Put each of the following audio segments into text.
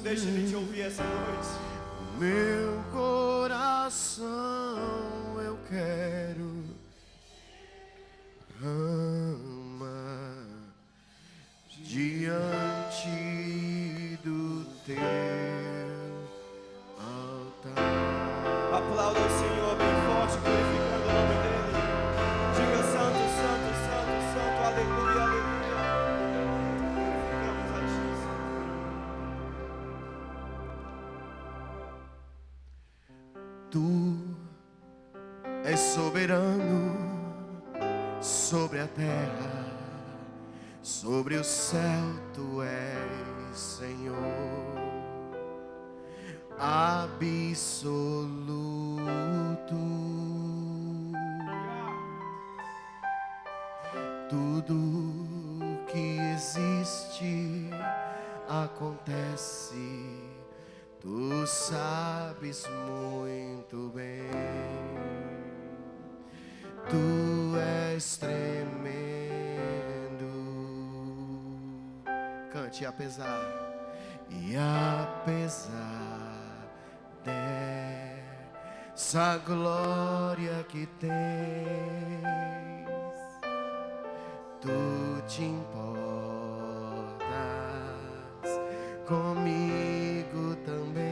deixa Ele te ouvir essa noite. Meu coração eu quero amar diante do teu altar. Aplauda o Senhor bem forte, glorificando o nome dEle. Diga santo, santo, santo, santo, aleluia, aleluia. Glorificamos a Ti, Senhor. Tu és soberano sobre a terra, sobre o céu tu és Senhor absoluto. Tudo que existe acontece, tu sabes muito bem. Tu és tremendo. Cante apesar dessa glória que tens, tu te importas comigo também.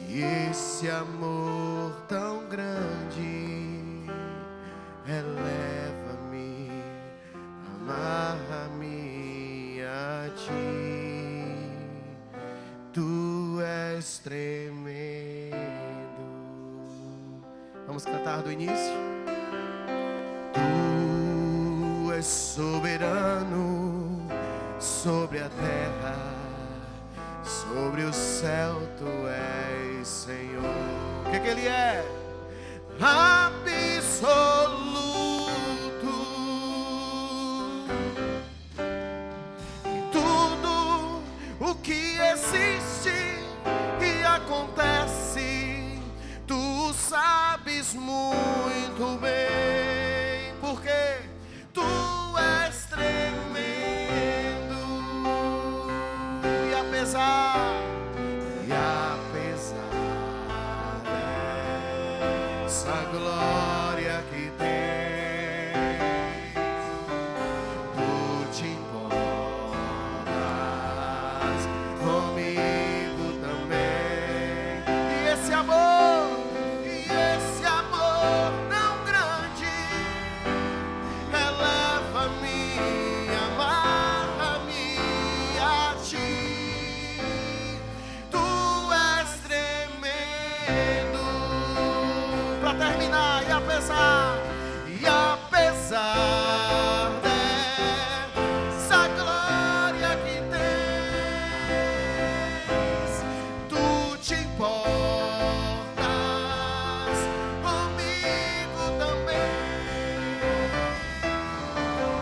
E esse amor tão grande eleva-me, amarra-me a ti. Tu és tremendo. Vamos cantar do início? Tu és soberano sobre a terra, sobre o céu tu és Senhor. O que Ele é? Absoluto. Tudo o que existe e acontece, tu sabes muito bem, porque tu és tremendo. E apesar dessa glória que tens, tu te importas comigo também. E esse amor tão grande eleva-me, amarra-me a ti. Tu és tremendo. Pra terminar, e apesar dessa glória que tens, tu te importas comigo também.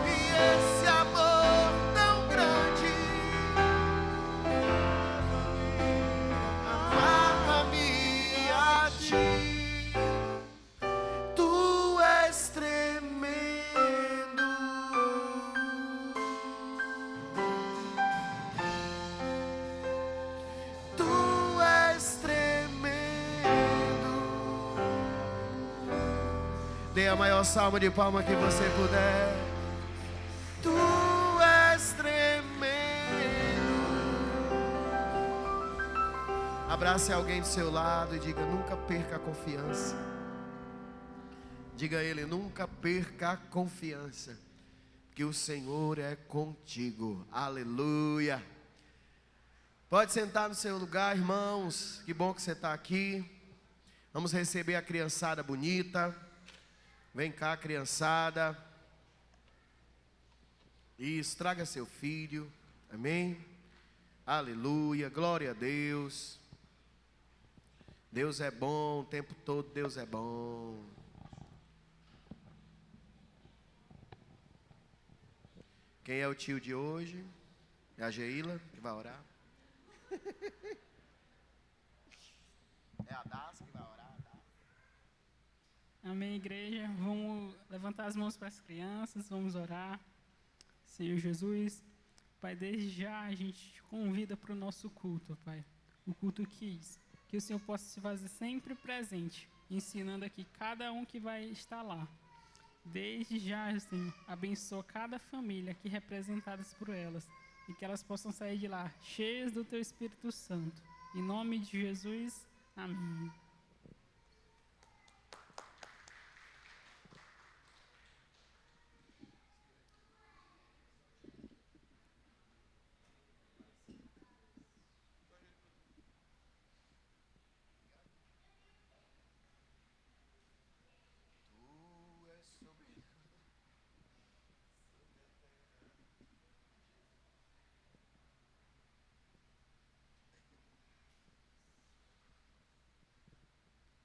E esse amor tão grande amarra-me a ti. Tu és tremendo. Tu és tremendo. Dê a maior salva de palma que você puder. Tu és tremendo. Abrace alguém do seu lado e diga: nunca perca a confiança. Diga a ele: nunca perca a confiança, que o Senhor é contigo. Aleluia. Pode sentar no seu lugar, irmãos. Que bom que você está aqui. Vamos receber a criançada bonita. Vem cá, criançada. Isso, traga seu filho. Amém. Aleluia, glória a Deus. Deus é bom, o tempo todo Deus é bom. Quem é o tio de hoje? É a Geila, que vai orar. É a Daça que vai orar. Amém, igreja. Vamos levantar as mãos para as crianças, vamos orar. Senhor Jesus, Pai, desde já a gente te convida para o nosso culto, Pai. O culto Kids. Que o Senhor possa se fazer sempre presente, ensinando aqui cada um que vai estar lá. Desde já, Senhor, abençoa cada família aqui representadas por elas. E que elas possam sair de lá cheias do Teu Espírito Santo. Em nome de Jesus, amém.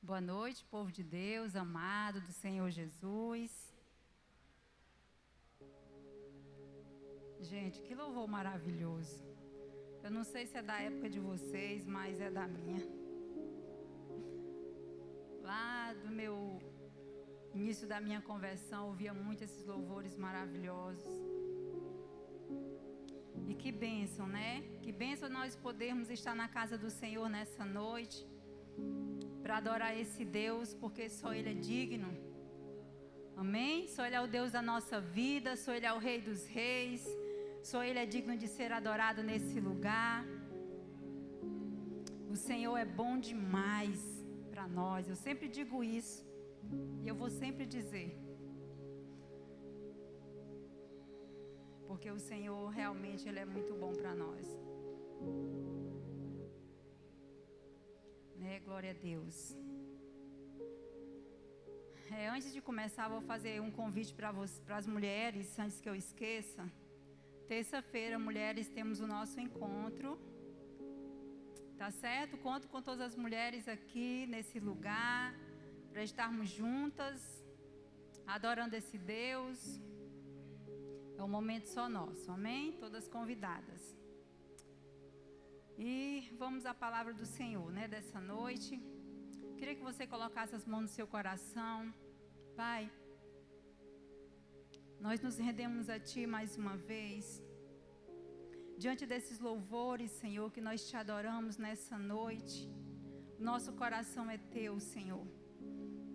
Boa noite, povo de Deus, amado do Senhor Jesus. Gente, que louvor maravilhoso. Eu não sei se é da época de vocês, mas é da minha. Lá do meu início da minha conversão, eu ouvia muito esses louvores maravilhosos. E que bênção, né? Que bênção nós podermos estar na casa do Senhor nessa noite, para adorar esse Deus, porque só Ele é digno. Amém? Só Ele é o Deus da nossa vida, só Ele é o Rei dos Reis, só Ele é digno de ser adorado nesse lugar. O Senhor é bom demais para nós, eu sempre digo isso, e eu vou sempre dizer, porque o Senhor realmente Ele é muito bom para nós. Né? Glória a Deus. Antes de começar, vou fazer um convite para as mulheres, antes que eu esqueça. Terça-feira, mulheres, temos o nosso encontro. Tá certo? Conto com todas as mulheres aqui nesse lugar, para estarmos juntas, adorando esse Deus. É um momento só nosso, amém? Todas convidadas. E vamos à palavra do Senhor, né, dessa noite. Queria que você colocasse as mãos no seu coração. Pai, nós nos rendemos a Ti mais uma vez. Diante desses louvores, Senhor, que nós Te adoramos nessa noite. Nosso coração é Teu, Senhor.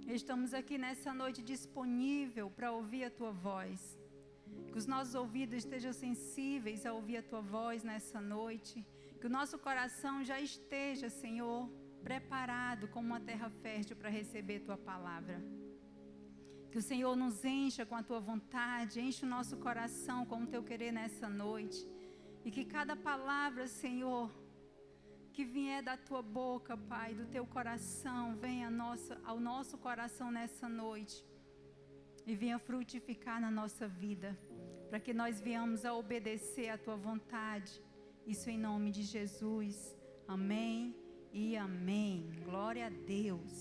Estamos aqui nessa noite disponível para ouvir a Tua voz. Que os nossos ouvidos estejam sensíveis a ouvir a Tua voz nessa noite. Que o nosso coração já esteja, Senhor, preparado como uma terra fértil para receber Tua palavra. Que o Senhor nos encha com a Tua vontade, enche o nosso coração com o Teu querer nessa noite. E que cada palavra, Senhor, que vier da Tua boca, Pai, do Teu coração, venha ao nosso coração nessa noite. E venha frutificar na nossa vida, para que nós venhamos a obedecer a Tua vontade. Isso em nome de Jesus. Amém e amém. Glória a Deus.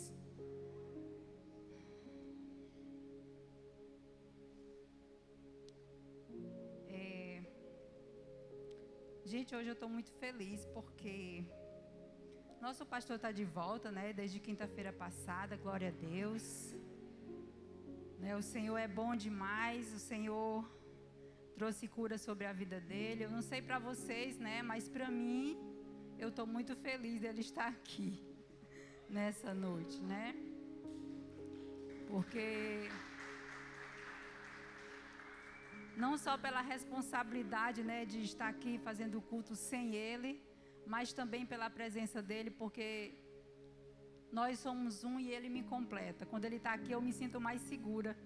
Gente, hoje eu estou muito feliz porque nosso pastor está de volta, né? Desde quinta-feira passada. Glória a Deus. Né, o Senhor é bom demais. O Senhor trouxe cura sobre a vida dele. Eu não sei para vocês, né? Mas para mim, eu estou muito feliz dele estar aqui nessa noite, né? Porque não só pela responsabilidade, né, de estar aqui fazendo o culto sem ele, mas também pela presença dele, porque nós somos um e ele me completa. Quando ele está aqui, eu me sinto mais segura.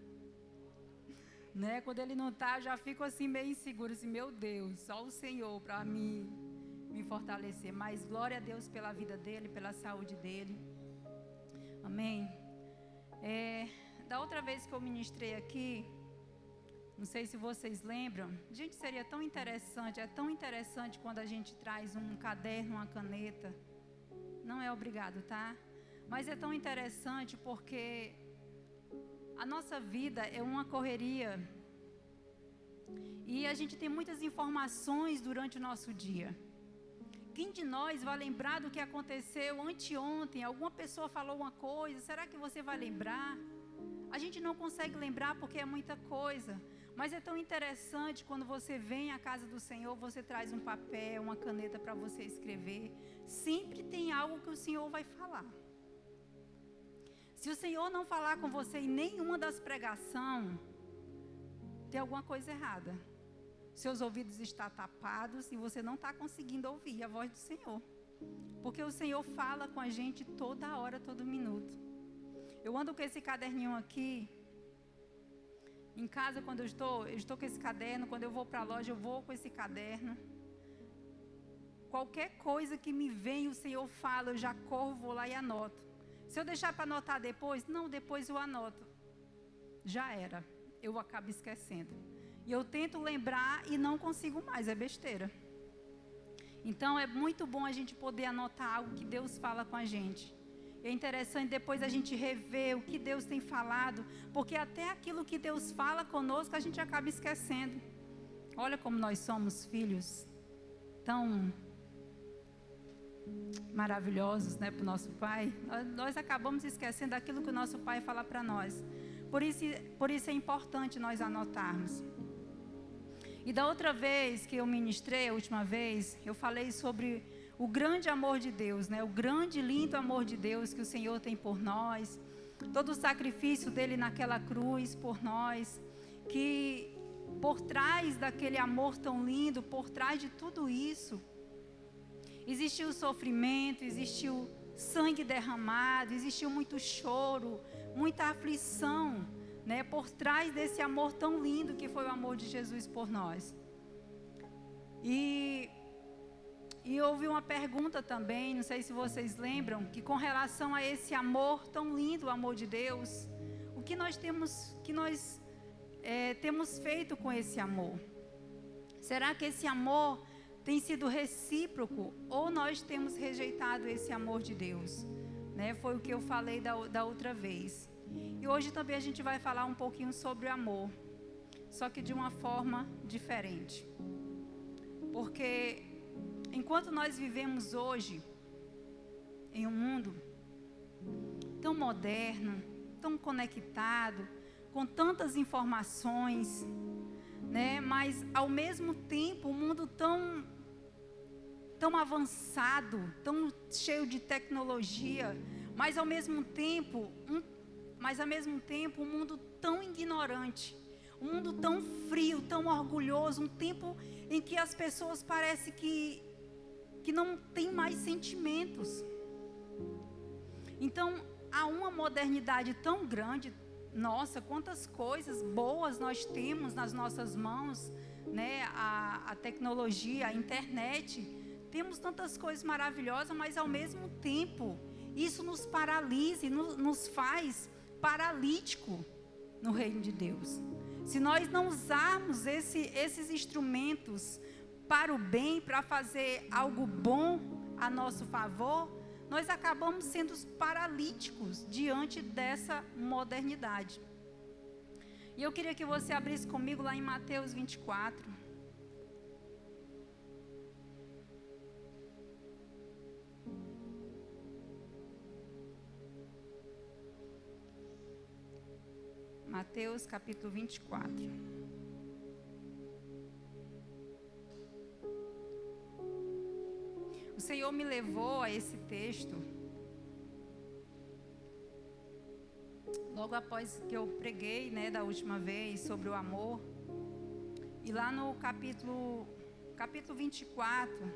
Né? Quando ele não está, eu já fico assim meio insegura, assim, meu Deus, só o Senhor para me fortalecer. Mas glória a Deus pela vida dele, pela saúde dele. Amém. Da outra vez que eu ministrei aqui, não sei se vocês lembram, gente, seria tão interessante, é tão interessante quando a gente traz um caderno, uma caneta. Não é obrigado, tá? Mas é tão interessante porque a nossa vida é uma correria e a gente tem muitas informações durante o nosso dia. Quem de nós vai lembrar do que aconteceu anteontem? Alguma pessoa falou uma coisa, será que você vai lembrar? A gente não consegue lembrar porque é muita coisa, Mas é tão interessante quando você vem à casa do Senhor, você traz um papel, uma caneta para você escrever. Sempre tem algo que o Senhor vai falar. Se o Senhor não falar com você em nenhuma das pregações, tem alguma coisa errada. Seus ouvidos estão tapados e você não está conseguindo ouvir a voz do Senhor. Porque o Senhor fala com a gente toda hora, todo minuto. Eu ando com esse caderninho aqui. Em casa, quando eu estou com esse caderno. Quando eu vou para a loja, eu vou com esse caderno. Qualquer coisa que me vem, o Senhor fala, eu já corro, vou lá e anoto. Se eu deixar para anotar depois, não, depois eu anoto. Já era, eu acabo esquecendo. E eu tento lembrar e não consigo mais, é besteira. Então é muito bom a gente poder anotar algo que Deus fala com a gente. É interessante depois a gente rever o que Deus tem falado, porque até aquilo que Deus fala conosco a gente acaba esquecendo. Olha como nós somos filhos tão maravilhosos, né, para o nosso Pai. Nós acabamos esquecendo daquilo que o nosso Pai fala para nós. Por isso é importante nós anotarmos. E da outra vez que eu ministrei, a última vez, eu falei sobre o grande amor de Deus, né? O grande e lindo amor de Deus que o Senhor tem por nós. Todo o sacrifício dele naquela cruz por nós. Que por trás daquele amor tão lindo, por trás de tudo isso, existiu sofrimento, existiu sangue derramado, existiu muito choro, muita aflição, né, por trás desse amor tão lindo que foi o amor de Jesus por nós. E houve uma pergunta também, não sei se vocês lembram, que com relação a esse amor tão lindo, o amor de Deus, o que nós temos feito com esse amor? Será que esse amor tem sido recíproco ou nós temos rejeitado esse amor de Deus? Né? Foi o que eu falei da outra vez. E hoje também a gente vai falar um pouquinho sobre o amor, só que de uma forma diferente. Porque enquanto nós vivemos hoje em um mundo tão moderno, tão conectado, com tantas informações, né? Mas ao mesmo tempo um mundo tão avançado, tão cheio de tecnologia, mas ao mesmo tempo um mundo tão ignorante, um mundo tão frio, tão orgulhoso, um tempo em que as pessoas parecem que não têm mais sentimentos. Então há uma modernidade tão grande. Nossa, quantas coisas boas nós temos nas nossas mãos, né? A tecnologia, a internet, temos tantas coisas maravilhosas, mas ao mesmo tempo isso nos paralisa e nos faz paralítico no reino de Deus. Se nós não usarmos esses instrumentos para o bem, para fazer algo bom a nosso favor, nós acabamos sendo paralíticos diante dessa modernidade. E eu queria que você abrisse comigo lá em Mateus 24. Mateus capítulo 24. O Senhor me levou a esse texto logo após que eu preguei, né, da última vez sobre o amor. E lá no capítulo 24,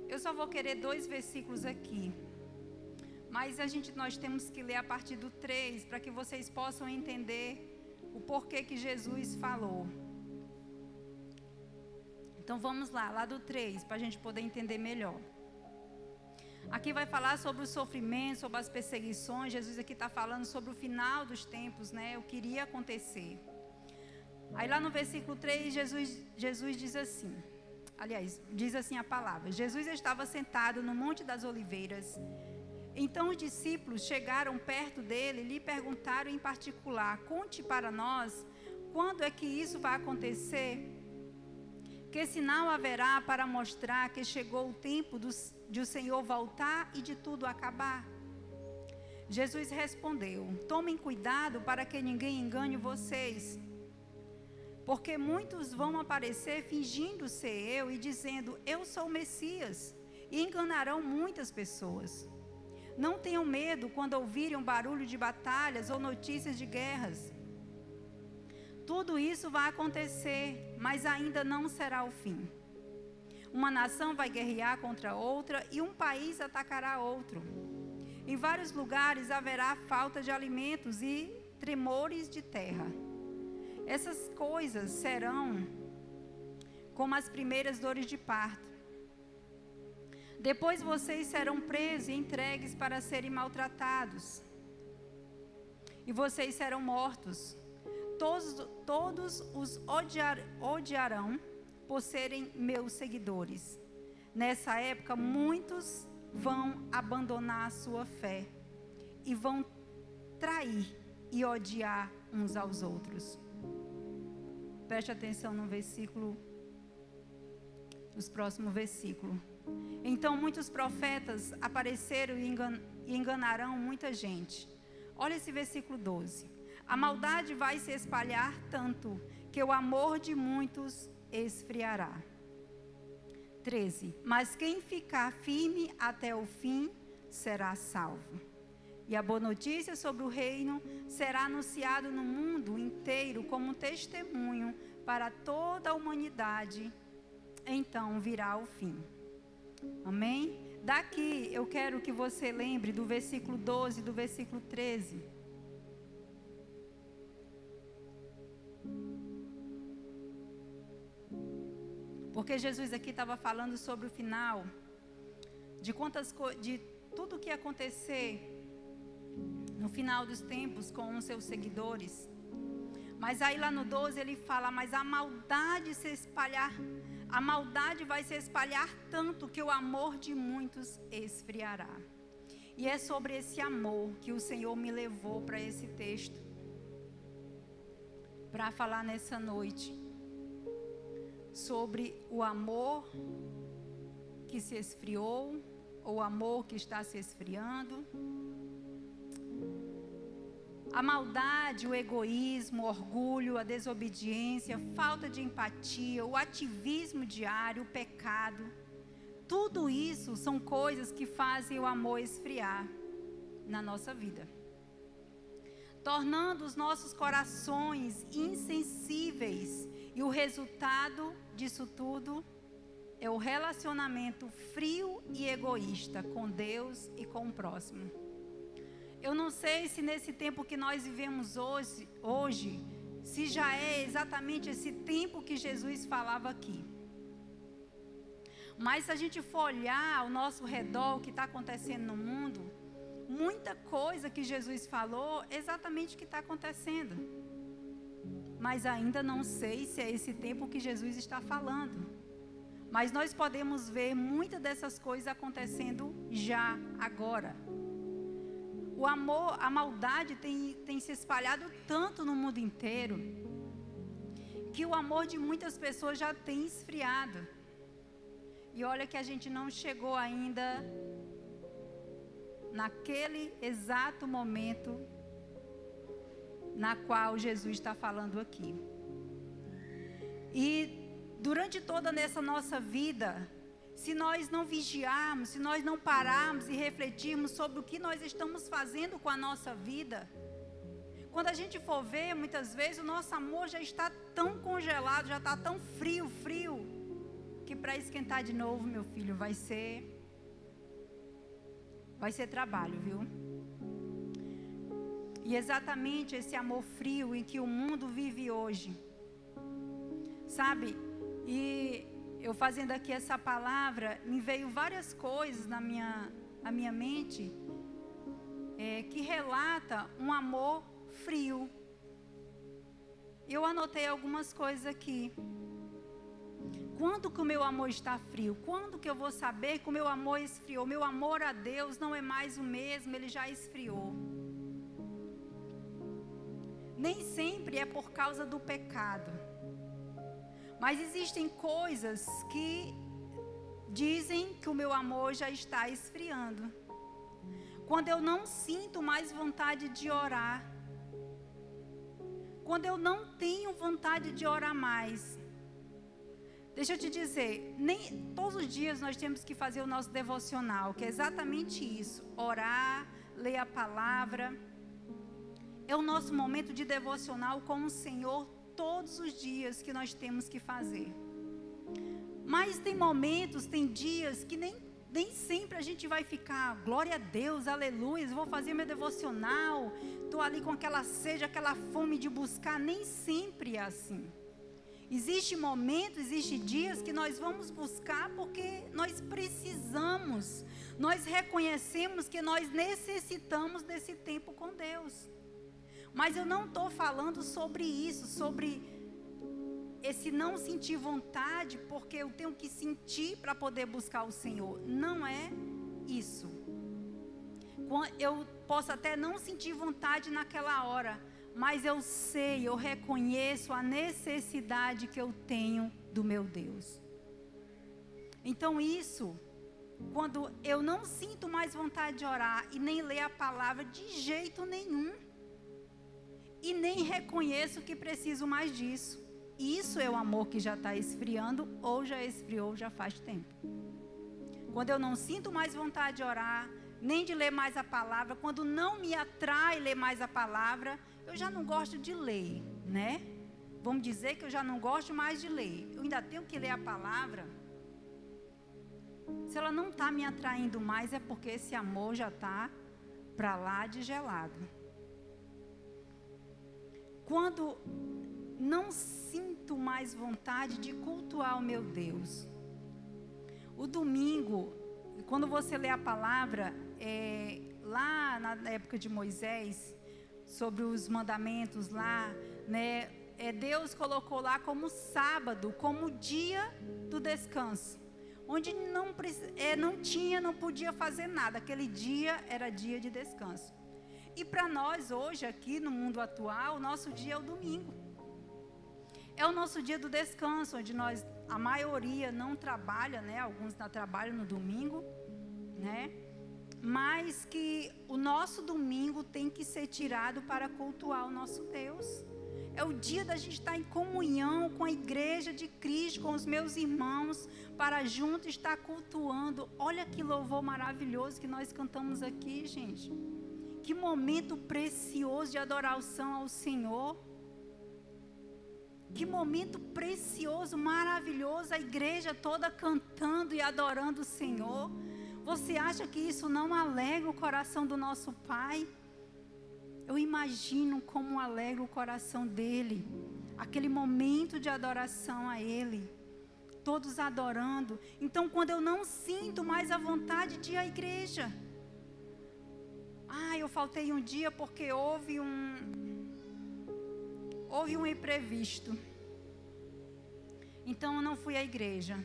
eu só vou querer 2 versículos aqui. Mas nós temos que ler a partir do 3 para que vocês possam entender o porquê que Jesus falou. Então vamos lá do 3, para a gente poder entender melhor. Aqui vai falar sobre o sofrimento, sobre as perseguições. Jesus aqui está falando sobre o final dos tempos, né? O que iria acontecer. Aí lá no versículo 3, Jesus diz assim, aliás, diz assim a palavra: Jesus estava sentado no Monte das Oliveiras. Então os discípulos chegaram perto dele e lhe perguntaram em particular: conte para nós, quando é que isso vai acontecer? Que sinal haverá para mostrar que chegou o tempo de o Senhor voltar e de tudo acabar? Jesus respondeu: tomem cuidado para que ninguém engane vocês. Porque muitos vão aparecer fingindo ser eu e dizendo, eu sou o Messias, e enganarão muitas pessoas. Não tenham medo quando ouvirem um barulho de batalhas ou notícias de guerras. Tudo isso vai acontecer, mas ainda não será o fim. Uma nação vai guerrear contra outra e um país atacará outro. Em vários lugares haverá falta de alimentos e tremores de terra. Essas coisas serão como as primeiras dores de parto. Depois vocês serão presos e entregues para serem maltratados. E vocês serão mortos. Todos os odiarão por serem meus seguidores. Nessa época, muitos vão abandonar a sua fé e vão trair e odiar uns aos outros. Preste atenção no versículo, nos próximos versículos. Então muitos profetas apareceram e enganarão muita gente. Olha esse versículo 12. A maldade vai se espalhar tanto que o amor de muitos esfriará. 13. Mas quem ficar firme até o fim será salvo. E a boa notícia sobre o reino será anunciado no mundo inteiro como um testemunho para toda a humanidade. Então virá o fim. Amém? Daqui eu quero que você lembre do versículo 12 e do versículo 13. Porque Jesus aqui estava falando sobre o final, de tudo que ia acontecer no final dos tempos com os seus seguidores. Mas aí lá no 12 ele fala, mas a maldade vai se espalhar tanto que o amor de muitos esfriará. E é sobre esse amor que o Senhor me levou para esse texto, para falar nessa noite. Sobre o amor que se esfriou, ou o amor que está se esfriando. A maldade, o egoísmo, o orgulho, a desobediência, a falta de empatia, o ativismo diário, o pecado. Tudo isso são coisas que fazem o amor esfriar na nossa vida, tornando os nossos corações insensíveis. E o resultado disso tudo é o relacionamento frio e egoísta com Deus e com o próximo. Eu não sei se nesse tempo que nós vivemos hoje, se já é exatamente esse tempo que Jesus falava aqui. Mas se a gente for olhar ao nosso redor, o que está acontecendo no mundo, muita coisa que Jesus falou é exatamente o que está acontecendo. Mas ainda não sei se é esse tempo que Jesus está falando. Mas nós podemos ver muitas dessas coisas acontecendo já, agora. O amor, a maldade tem se espalhado tanto no mundo inteiro, que o amor de muitas pessoas já tem esfriado. E olha que a gente não chegou ainda naquele exato momento na qual Jesus está falando aqui. E durante toda essa nossa vida, se nós não vigiarmos, se nós não pararmos e refletirmos sobre o que nós estamos fazendo com a nossa vida, quando a gente for ver, muitas vezes o nosso amor já está tão congelado, já está tão frio, que para esquentar de novo, meu filho, vai ser trabalho, viu? E exatamente esse amor frio em que o mundo vive hoje, sabe? E eu fazendo aqui essa palavra, me veio várias coisas na minha mente, que relata um amor frio. Eu anotei algumas coisas aqui. Quando que o meu amor está frio? Quando que eu vou saber que o meu amor esfriou? Meu amor a Deus não é mais o mesmo, ele já esfriou. Nem sempre é por causa do pecado. Mas existem coisas que dizem que o meu amor já está esfriando. Quando eu não sinto mais vontade de orar. Quando eu não tenho vontade de orar mais, deixa eu te dizer, nem todos os dias nós temos que fazer o nosso devocional, que é exatamente isso, orar, ler a palavra. É o nosso momento de devocional com o Senhor todos os dias que nós temos que fazer. Mas tem momentos, tem dias que nem sempre a gente vai ficar, glória a Deus, aleluia, vou fazer meu devocional, estou ali com aquela sede, aquela fome de buscar, nem sempre é assim. Existe momentos, existe dias que nós vamos buscar porque nós precisamos, nós reconhecemos que nós necessitamos desse tempo com Deus. Mas eu não estou falando sobre isso, sobre esse não sentir vontade, porque eu tenho que sentir para poder buscar o Senhor. Não é isso. Eu posso até não sentir vontade naquela hora, mas eu sei, eu reconheço a necessidade que eu tenho do meu Deus. Então isso, quando eu não sinto mais vontade de orar e nem ler a palavra de jeito nenhum, e nem reconheço que preciso mais disso. Isso é o amor que já está esfriando, ou já esfriou já faz tempo. Quando eu não sinto mais vontade de orar, nem de ler mais a palavra, quando não me atrai ler mais a palavra, eu já não gosto de ler, né? Vamos dizer que eu já não gosto mais de ler. Eu ainda tenho que ler a palavra. Se ela não está me atraindo mais, é porque esse amor já está para lá de gelado. Quando não sinto mais vontade de cultuar o meu Deus. O domingo, quando você lê a palavra, lá na época de Moisés, sobre os mandamentos lá, né, Deus colocou lá como sábado, como dia do descanso, onde não podia fazer nada, aquele dia era dia de descanso. E para nós hoje aqui no mundo atual, o nosso dia é o domingo. É o nosso dia do descanso, onde a maioria não trabalha, né? Alguns não trabalham no domingo, né? Mas que o nosso domingo tem que ser tirado para cultuar o nosso Deus. É o dia da gente estar em comunhão com a igreja de Cristo, com os meus irmãos, para juntos estar cultuando. Olha que louvor maravilhoso que nós cantamos aqui, gente. Que momento precioso de adoração ao Senhor. Que momento precioso, maravilhoso, a igreja toda cantando e adorando o Senhor. Você acha que isso não alegra o coração do nosso Pai? Eu imagino como alegra o coração dele, aquele momento de adoração a Ele, todos adorando. Então, quando eu não sinto mais a vontade de ir à igreja, eu faltei um dia porque houve um imprevisto. Então eu não fui à igreja.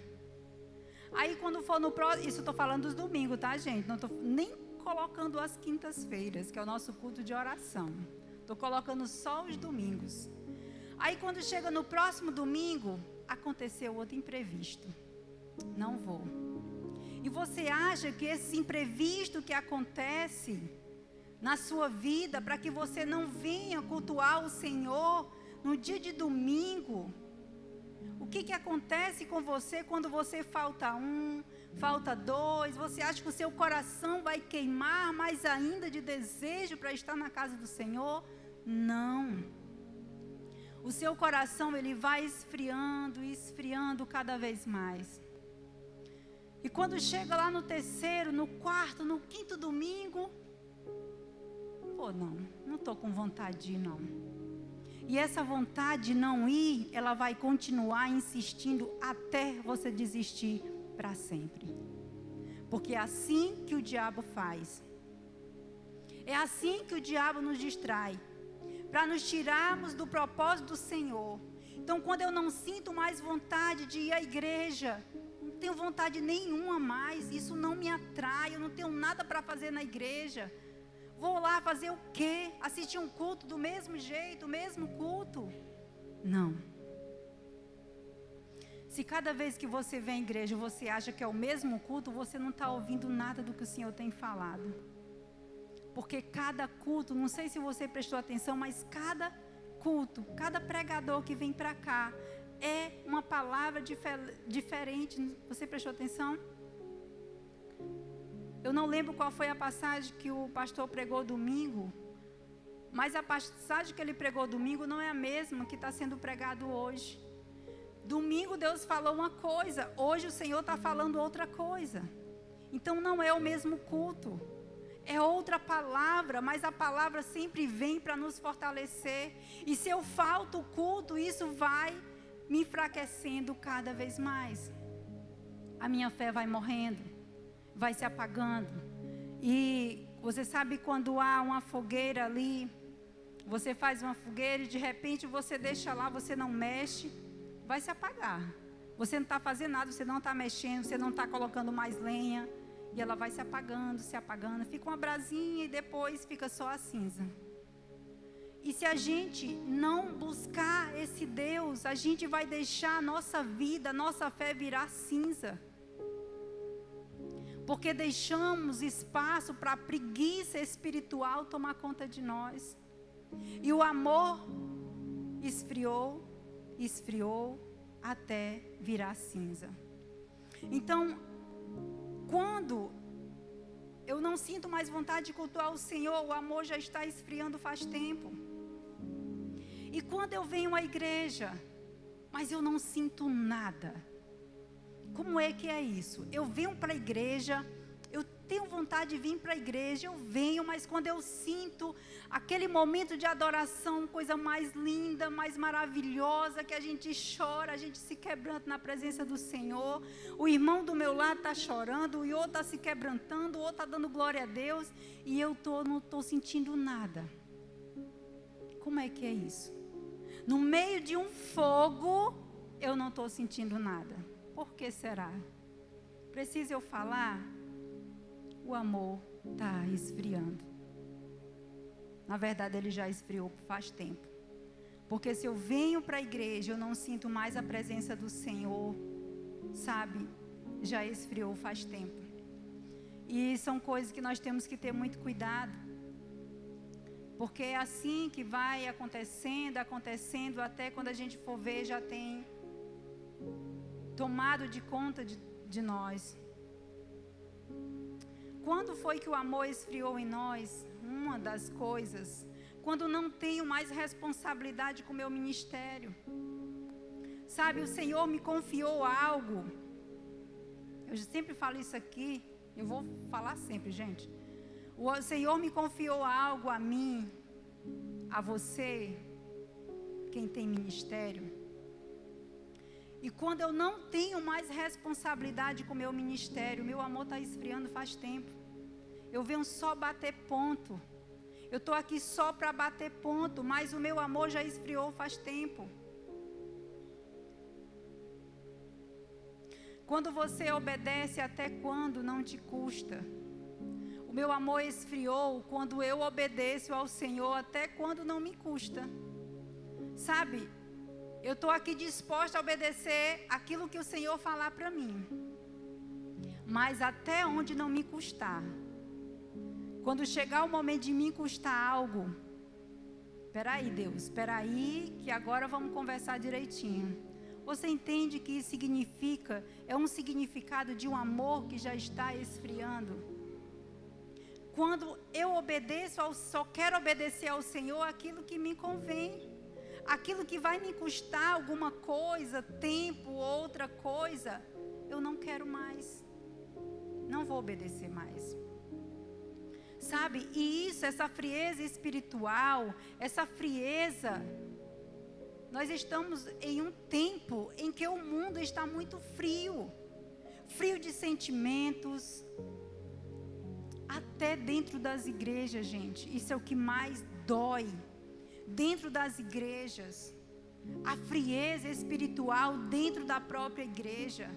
Aí quando for no próximo, isso eu estou falando dos domingos, tá, gente? Não estou nem colocando as quintas-feiras, que é o nosso culto de oração. Estou colocando só os domingos. Aí quando chega no próximo domingo, aconteceu outro imprevisto. Não vou. E você acha que esse imprevisto que acontece na sua vida, para que você não venha cultuar o Senhor no dia de domingo, o que acontece com você quando você falta falta dois? Você acha que o seu coração vai queimar mais ainda de desejo para estar na casa do Senhor? Não. O seu coração, ele vai esfriando, esfriando cada vez mais. E quando chega lá no terceiro, no quarto, no quinto domingo, não estou com vontade de ir, não. E essa vontade de não ir, ela vai continuar insistindo até você desistir para sempre. Porque é assim que o diabo faz. É assim que o diabo nos distrai, para nos tirarmos do propósito do Senhor. Então, quando eu não sinto mais vontade de ir à igreja, não tenho vontade nenhuma mais, isso não me atrai, eu não tenho nada para fazer na igreja. Vou lá fazer o quê? Assistir um culto do mesmo jeito, o mesmo culto? Não. Se cada vez que você vem à igreja você acha que é o mesmo culto, você não está ouvindo nada do que o Senhor tem falado. Porque cada culto, não sei se você prestou atenção, mas cada culto, cada pregador que vem para cá, é uma palavra diferente. Você prestou atenção? Eu não lembro qual foi a passagem que o pastor pregou domingo, mas a passagem que ele pregou domingo não é a mesma que está sendo pregado hoje. Domingo Deus falou uma coisa, hoje o Senhor está falando outra coisa. Então não é o mesmo culto, é outra palavra, mas a palavra sempre vem para nos fortalecer. E se eu falto o culto, isso vai me enfraquecendo cada vez mais. A minha fé vai morrendo, vai se apagando. E você sabe quando há uma fogueira ali, você faz uma fogueira e de repente você deixa lá, você não mexe, vai se apagar. Você não está fazendo nada, você não está mexendo, você não está colocando mais lenha. E ela vai se apagando, fica uma brasinha e depois fica só a cinza. E se a gente não buscar esse Deus, a gente vai deixar a nossa vida, a nossa fé virar cinza. Porque deixamos espaço para a preguiça espiritual tomar conta de nós. E o amor esfriou até virar cinza. Então, quando eu não sinto mais vontade de cultuar o Senhor, o amor já está esfriando faz tempo. E quando eu venho à igreja, mas eu não sinto nada. Como é que é isso? Eu venho para a igreja, eu tenho vontade de vir para a igreja, eu venho, mas quando eu sinto aquele momento de adoração, coisa mais linda, mais maravilhosa, que a gente chora, a gente se quebranta na presença do Senhor, o irmão do meu lado está chorando, o outro está se quebrantando, o outro está dando glória a Deus, e eu não estou sentindo nada. Como é que é isso? No meio de um fogo, eu não estou sentindo nada. Por que será? Preciso eu falar? O amor está esfriando. Na verdade, ele já esfriou faz tempo. Porque se eu venho para a igreja, eu não sinto mais a presença do Senhor, sabe? Já esfriou faz tempo. E são coisas que nós temos que ter muito cuidado. Porque é assim que vai acontecendo, até quando a gente for ver, já tem tomado de conta de nós. Quando foi que o amor esfriou em nós? Uma das coisas, quando não tenho mais responsabilidade com o meu ministério. Sabe, o Senhor me confiou algo. Eu sempre falo isso aqui, eu vou falar sempre, gente. O Senhor me confiou algo a mim, a você, quem tem ministério. E quando eu não tenho mais responsabilidade com o meu ministério, meu amor está esfriando faz tempo. Eu venho só bater ponto. Eu estou aqui só para bater ponto, mas o meu amor já esfriou faz tempo. Quando você obedece até quando não te custa. O meu amor esfriou quando eu obedeço ao Senhor até quando não me custa. Sabe, eu estou aqui disposta a obedecer aquilo que o Senhor falar para mim. Mas até onde não me custar. Quando chegar o momento de me custar algo, espera Deus, espera aí que agora vamos conversar direitinho. Você entende que isso significa, é um significado de um amor que já está esfriando? Quando eu obedeço, só quero obedecer ao Senhor aquilo que me convém. Aquilo que vai me custar alguma coisa, tempo, outra coisa, eu não quero mais. Não vou obedecer mais. Sabe, e isso, essa frieza espiritual, essa frieza, nós estamos em um tempo em que o mundo está muito frio. Frio de sentimentos, até dentro das igrejas, gente. Isso é o que mais dói. Dentro das igrejas, a frieza espiritual dentro da própria igreja.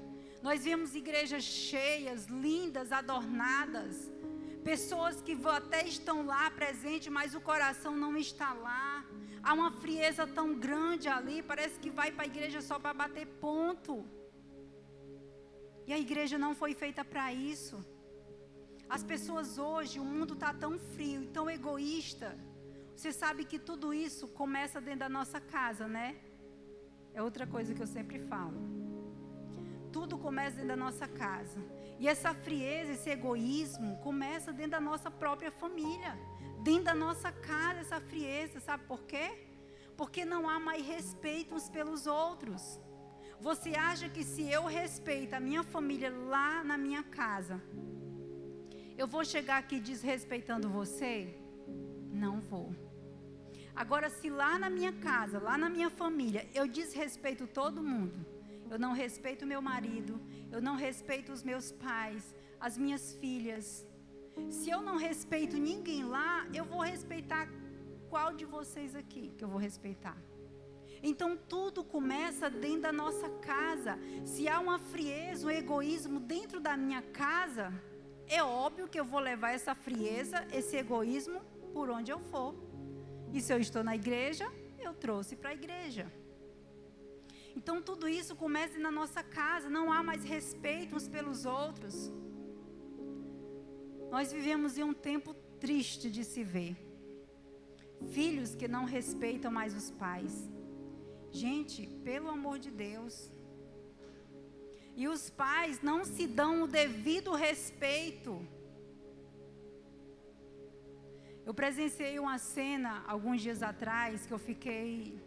Nós vemos igrejas cheias, lindas, adornadas. Pessoas que até estão lá presentes, mas o coração não está lá. Há uma frieza tão grande ali, parece que vai para a igreja só para bater ponto. E a igreja não foi feita para isso. As pessoas hoje, o mundo está tão frio, tão egoísta. Você sabe que tudo isso começa dentro da nossa casa, né? É outra coisa que eu sempre falo. Tudo começa dentro da nossa casa. E essa frieza, esse egoísmo, começa dentro da nossa própria família. Dentro da nossa casa, essa frieza. Sabe por quê? Porque não há mais respeito uns pelos outros. Você acha que se eu respeito a minha família lá na minha casa, eu vou chegar aqui desrespeitando você? Não vou. Agora, se lá na minha casa, lá na minha família, eu desrespeito todo mundo, eu não respeito meu marido, eu não respeito os meus pais, as minhas filhas. Se eu não respeito ninguém lá, eu vou respeitar qual de vocês aqui que eu vou respeitar? Então tudo começa dentro da nossa casa. Se há uma frieza, um egoísmo dentro da minha casa, é óbvio que eu vou levar essa frieza, esse egoísmo por onde eu for. E se eu estou na igreja, eu trouxe para a igreja. Então tudo isso começa na nossa casa. Não há mais respeito uns pelos outros. Nós vivemos em um tempo triste de se ver. Filhos que não respeitam mais os pais. Gente, pelo amor de Deus. E os pais não se dão o devido respeito. Eu presenciei uma cena alguns dias atrás que eu fiquei,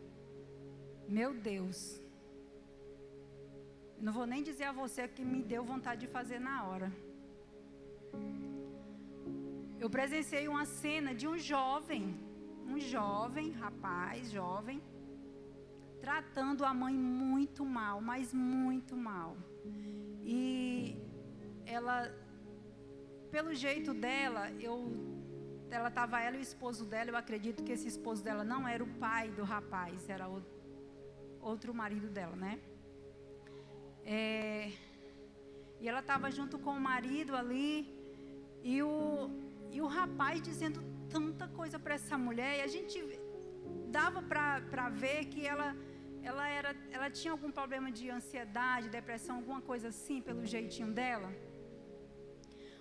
meu Deus. Não vou nem dizer a você que me deu vontade de fazer na hora. Eu presenciei uma cena de um jovem, rapaz, tratando a mãe muito mal, mas muito mal. E ela, pelo jeito dela, ela e o esposo dela, eu acredito que esse esposo dela não era o pai do rapaz, era outro marido dela, né? E ela estava junto com o marido ali, e o rapaz dizendo tanta coisa para essa mulher, e a gente dava para ver que ela tinha algum problema de ansiedade, depressão, alguma coisa assim, pelo jeitinho dela.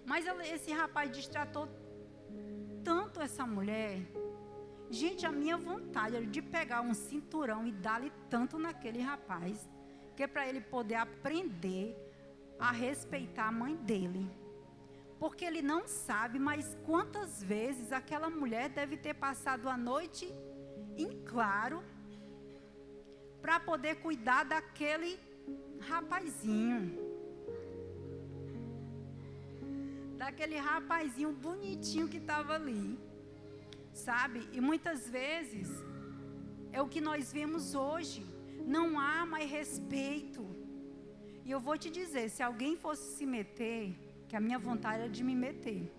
Mas esse rapaz destratou tanto essa mulher. Gente, a minha vontade era de pegar um cinturão e dar-lhe tanto naquele rapaz, que é para ele poder aprender a respeitar a mãe dele. Porque ele não sabe, mas quantas vezes aquela mulher deve ter passado a noite em claro para poder cuidar daquele rapazinho. Daquele rapazinho bonitinho que estava ali. Sabe? E muitas vezes é o que nós vemos hoje. Não há mais respeito. E eu vou te dizer, se alguém fosse se meter, que a minha vontade era de me meter.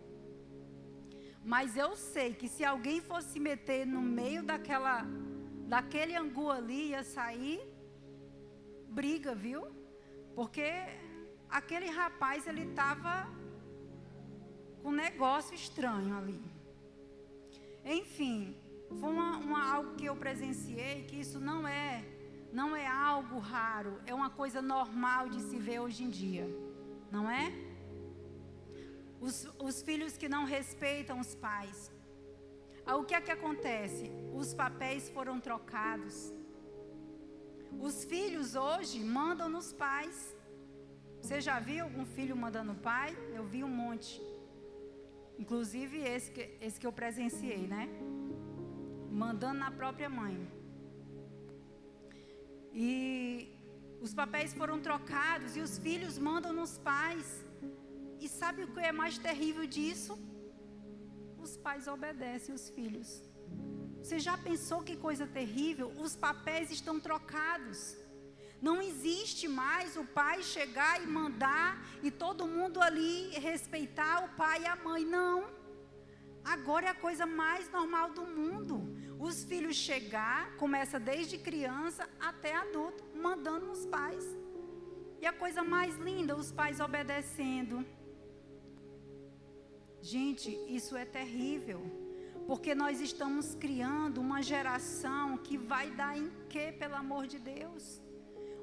Mas eu sei que se alguém fosse se meter no meio daquele angu ali, ia sair briga, viu? Porque aquele rapaz, ele estava com um negócio estranho ali. Enfim, foi algo que eu presenciei, que isso não é algo raro, é uma coisa normal de se ver hoje em dia, não é? Os filhos que não respeitam os pais. O que é que acontece? Os papéis foram trocados. Os filhos hoje mandam nos pais. Você já viu algum filho mandando no pai? Eu vi um monte. Inclusive esse que eu presenciei, né? Mandando na própria mãe. E os papéis foram trocados e os filhos mandam nos pais. E sabe o que é mais terrível disso? Os pais obedecem os filhos. Você já pensou que coisa terrível? Os papéis estão trocados. Não existe mais o pai chegar e mandar e todo mundo ali respeitar o pai e a mãe. Não. Agora é a coisa mais normal do mundo. Os filhos chegar, começa desde criança até adulto, mandando nos pais. E a coisa mais linda, os pais obedecendo. Gente, isso é terrível, porque nós estamos criando uma geração que vai dar em quê, pelo amor de Deus?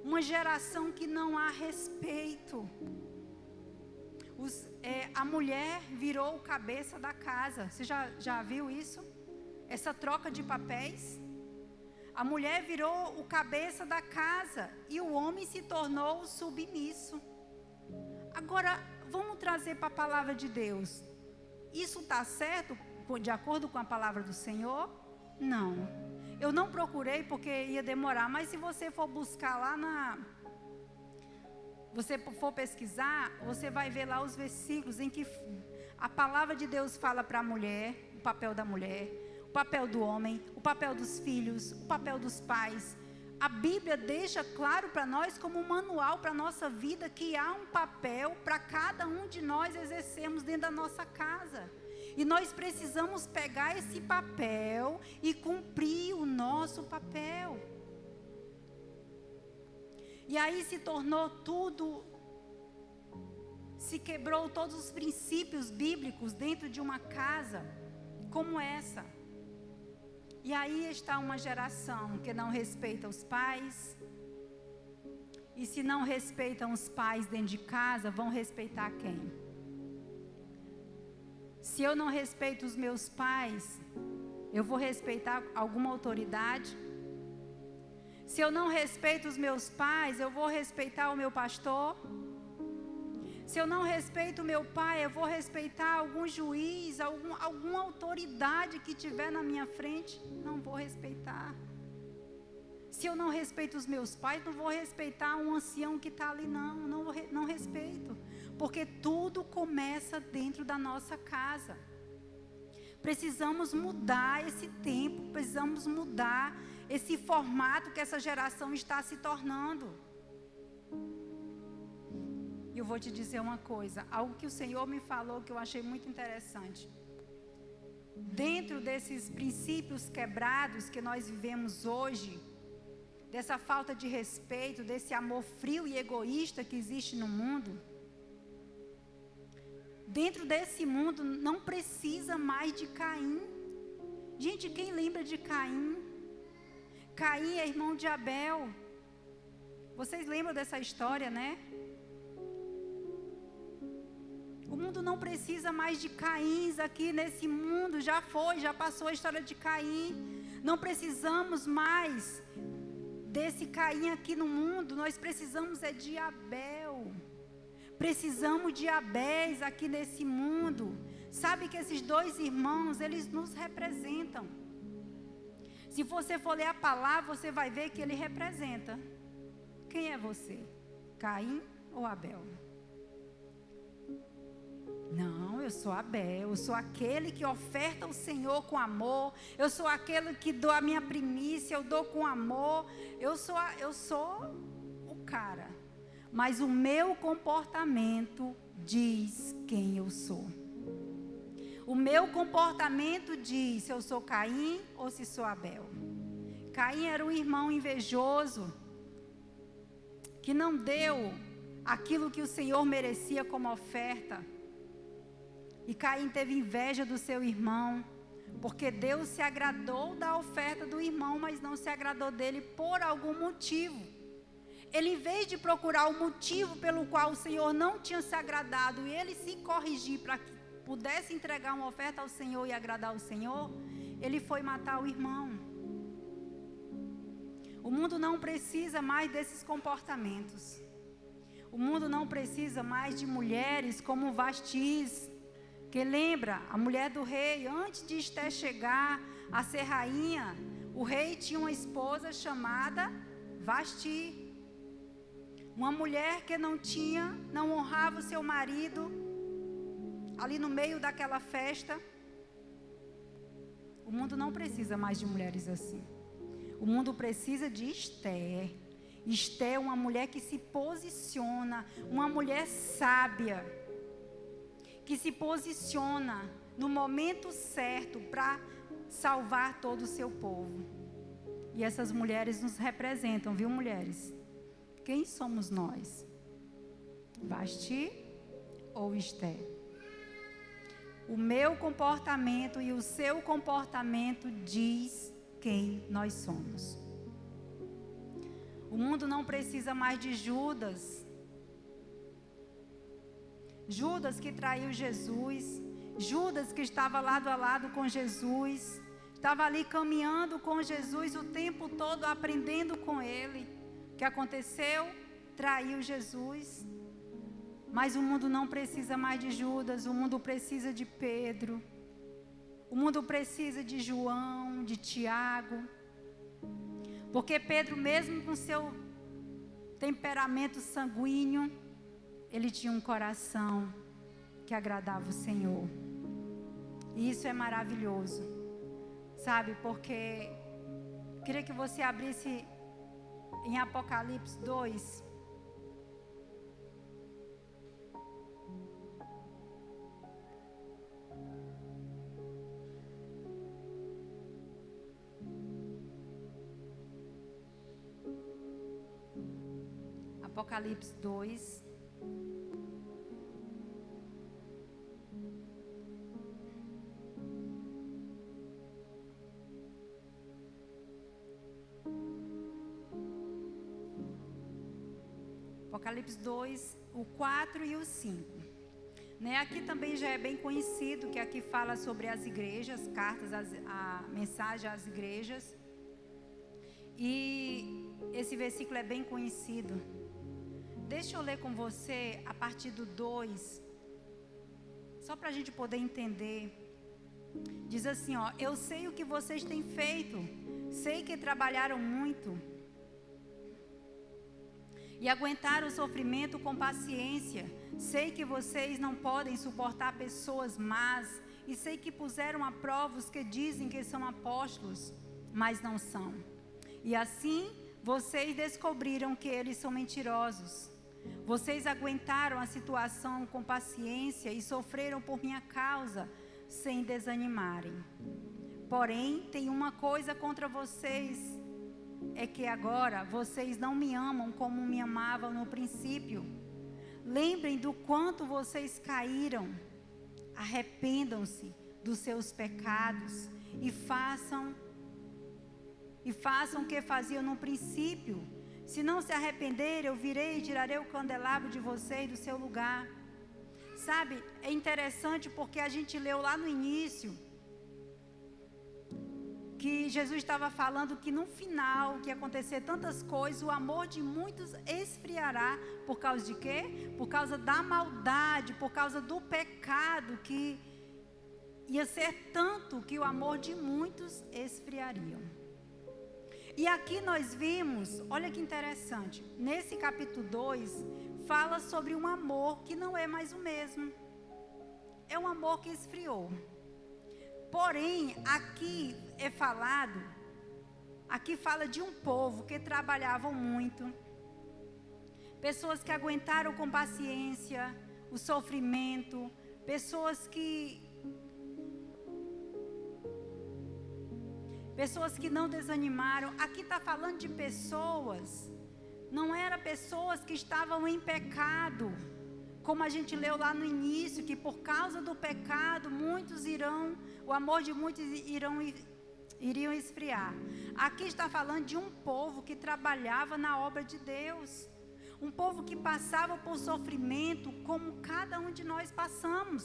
Uma geração que não há respeito. A mulher virou o cabeça da casa. Você já viu isso? essa troca de papéis. A mulher virou o cabeça da casa e o homem se tornou o submisso. Agora, vamos trazer para a palavra de Deus. Isso está certo de acordo com a palavra do Senhor? Não. Eu não procurei porque ia demorar, mas se você for buscar lá você for pesquisar, você vai ver lá os versículos em que a palavra de Deus fala para a mulher, o papel da mulher, o papel do homem, o papel dos filhos, o papel dos pais. A Bíblia deixa claro para nós, como um manual para a nossa vida, que há um papel para cada um de nós exercermos dentro da nossa casa. E nós precisamos pegar esse papel e cumprir o nosso papel. E aí se tornou tudo, se quebrou todos os princípios bíblicos dentro de uma casa como essa. E aí está uma geração que não respeita os pais. E se não respeitam os pais dentro de casa, vão respeitar quem? Se eu não respeito os meus pais, eu vou respeitar alguma autoridade? Se eu não respeito os meus pais, eu vou respeitar o meu pastor? Se eu não respeito o meu pai, eu vou respeitar algum juiz, alguma autoridade que tiver na minha frente? Não vou respeitar. Se eu não respeito os meus pais, não vou respeitar um ancião que está ali, não respeito. Porque tudo começa dentro da nossa casa. Precisamos mudar esse tempo, precisamos mudar esse formato que essa geração está se tornando. E eu vou te dizer uma coisa, algo que o Senhor me falou que eu achei muito interessante. Dentro desses princípios quebrados que nós vivemos hoje, dessa falta de respeito, desse amor frio e egoísta que existe no mundo, dentro desse mundo não precisa mais de Caim. Gente, quem lembra de Caim? Caim é irmão de Abel. Vocês lembram dessa história, né? O mundo não precisa mais de Caíns aqui nesse mundo. Já passou a história de Caim. Não precisamos mais desse Caim aqui no mundo. Nós precisamos de Abel. Precisamos de Abéis aqui nesse mundo. Sabe que esses dois irmãos, eles nos representam. Se você for ler a palavra, você vai ver que ele representa. Quem é você? Caim ou Abel? Não, eu sou Abel. Eu sou aquele que oferta ao Senhor com amor. Eu sou aquele que dou a minha primícia, eu dou com amor. Eu sou o cara. Mas o meu comportamento diz quem eu sou. O meu comportamento diz se eu sou Caim ou se sou Abel. Caim era um irmão invejoso, que não deu aquilo que o Senhor merecia como oferta. E Caim teve inveja do seu irmão, porque Deus se agradou da oferta do irmão, mas não se agradou dele por algum motivo. Ele, em vez de procurar o motivo pelo qual o Senhor não tinha se agradado, e ele se corrigir para que pudesse entregar uma oferta ao Senhor e agradar o Senhor, ele foi matar o irmão. O mundo não precisa mais desses comportamentos. O mundo não precisa mais de mulheres como Vastis, que lembra, a mulher do rei, antes de Esté chegar a ser rainha, o rei tinha uma esposa chamada Vasti. Uma mulher que não honrava o seu marido, ali no meio daquela festa. O mundo não precisa mais de mulheres assim. O mundo precisa de Esté. Esté é uma mulher que se posiciona, uma mulher sábia, que se posiciona no momento certo para salvar todo o seu povo. E essas mulheres nos representam, viu, mulheres? Quem somos nós? Vasti ou Esté? O meu comportamento e o seu comportamento diz quem nós somos. O mundo não precisa mais de Judas. Judas que traiu Jesus, Judas que estava lado a lado com Jesus, estava ali caminhando com Jesus o tempo todo, aprendendo com ele. O que aconteceu? Traiu Jesus. Mas o mundo não precisa mais de Judas, o mundo precisa de Pedro. O mundo precisa de João, de Tiago. Porque Pedro, mesmo com seu temperamento sanguíneo, ele tinha um coração que agradava o Senhor. E isso é maravilhoso, sabe? Porque queria que você abrisse em Apocalipse 2. Apocalipse 2. Apocalipse 2, o 4 e o 5. Né? Aqui também já é bem conhecido, que aqui fala sobre as igrejas, cartas, a mensagem às igrejas. E esse versículo é bem conhecido. Deixa eu ler com você a partir do 2, só para a gente poder entender. Diz assim, ó: eu sei o que vocês têm feito, sei que trabalharam muito e aguentaram o sofrimento com paciência. Sei que vocês não podem suportar pessoas más e sei que puseram à prova os que dizem que são apóstolos, mas não são. E assim vocês descobriram que eles são mentirosos. Vocês aguentaram a situação com paciência e sofreram por minha causa, sem desanimarem. Porém, tem uma coisa contra vocês, é que agora vocês não me amam como me amavam no princípio. Lembrem do quanto vocês caíram. Arrependam-se dos seus pecados e façam o que faziam no princípio. Se não se arrependerem, eu virei e tirarei o candelabro de vocês do seu lugar. Sabe, é interessante porque a gente leu lá no início que Jesus estava falando que no final, que ia acontecer tantas coisas, o amor de muitos esfriará. Por causa de quê? Por causa da maldade, por causa do pecado, que ia ser tanto que o amor de muitos esfriaria. E aqui nós vimos, olha que interessante, nesse capítulo 2, fala sobre um amor que não é mais o mesmo. É um amor que esfriou. Porém, aqui é falado, aqui fala de um povo que trabalhavam muito. Pessoas que aguentaram com paciência o sofrimento, pessoas que não desanimaram. Aqui está falando de pessoas, não eram pessoas que estavam em pecado, como a gente leu lá no início, que por causa do pecado, o amor de muitos iriam esfriar. Aqui está falando de um povo que trabalhava na obra de Deus, um povo que passava por sofrimento, como cada um de nós passamos.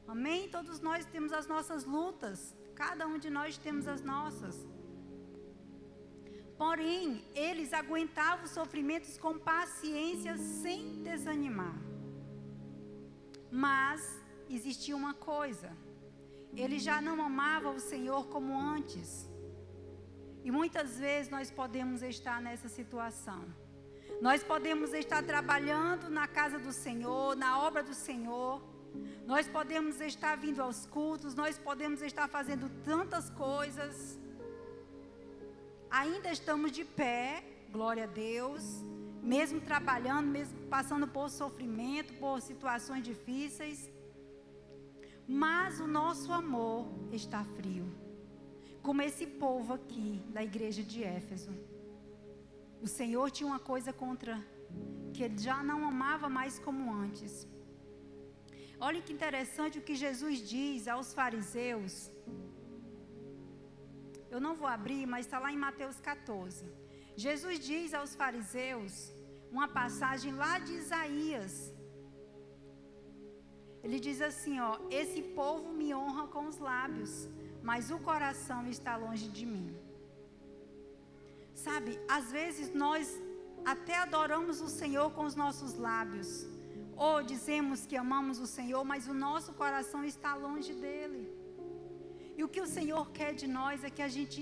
Amém? Todos nós temos as nossas lutas. Cada um de nós temos as nossas. Porém, eles aguentavam os sofrimentos com paciência, sem desanimar. Mas existia uma coisa: eles já não amavam o Senhor como antes. E muitas vezes nós podemos estar nessa situação. Nós podemos estar trabalhando na casa do Senhor, na obra do Senhor. Nós podemos estar vindo aos cultos, nós podemos estar fazendo tantas coisas. Ainda estamos de pé, glória a Deus, mesmo trabalhando, mesmo passando por sofrimento, por situações difíceis. Mas o nosso amor está frio, como esse povo aqui da igreja de Éfeso. O Senhor tinha uma coisa contra, que ele já não amava mais como antes. Olha que interessante o que Jesus diz aos fariseus. Eu não vou abrir, mas está lá em Mateus 14. Jesus diz aos fariseus uma passagem lá de Isaías. Ele diz assim, ó: esse povo me honra com os lábios, mas o coração está longe de mim. Sabe, às vezes nós até adoramos o Senhor com os nossos lábios, ou dizemos que amamos o Senhor, mas o nosso coração está longe dele. E o que o Senhor quer de nós é que a gente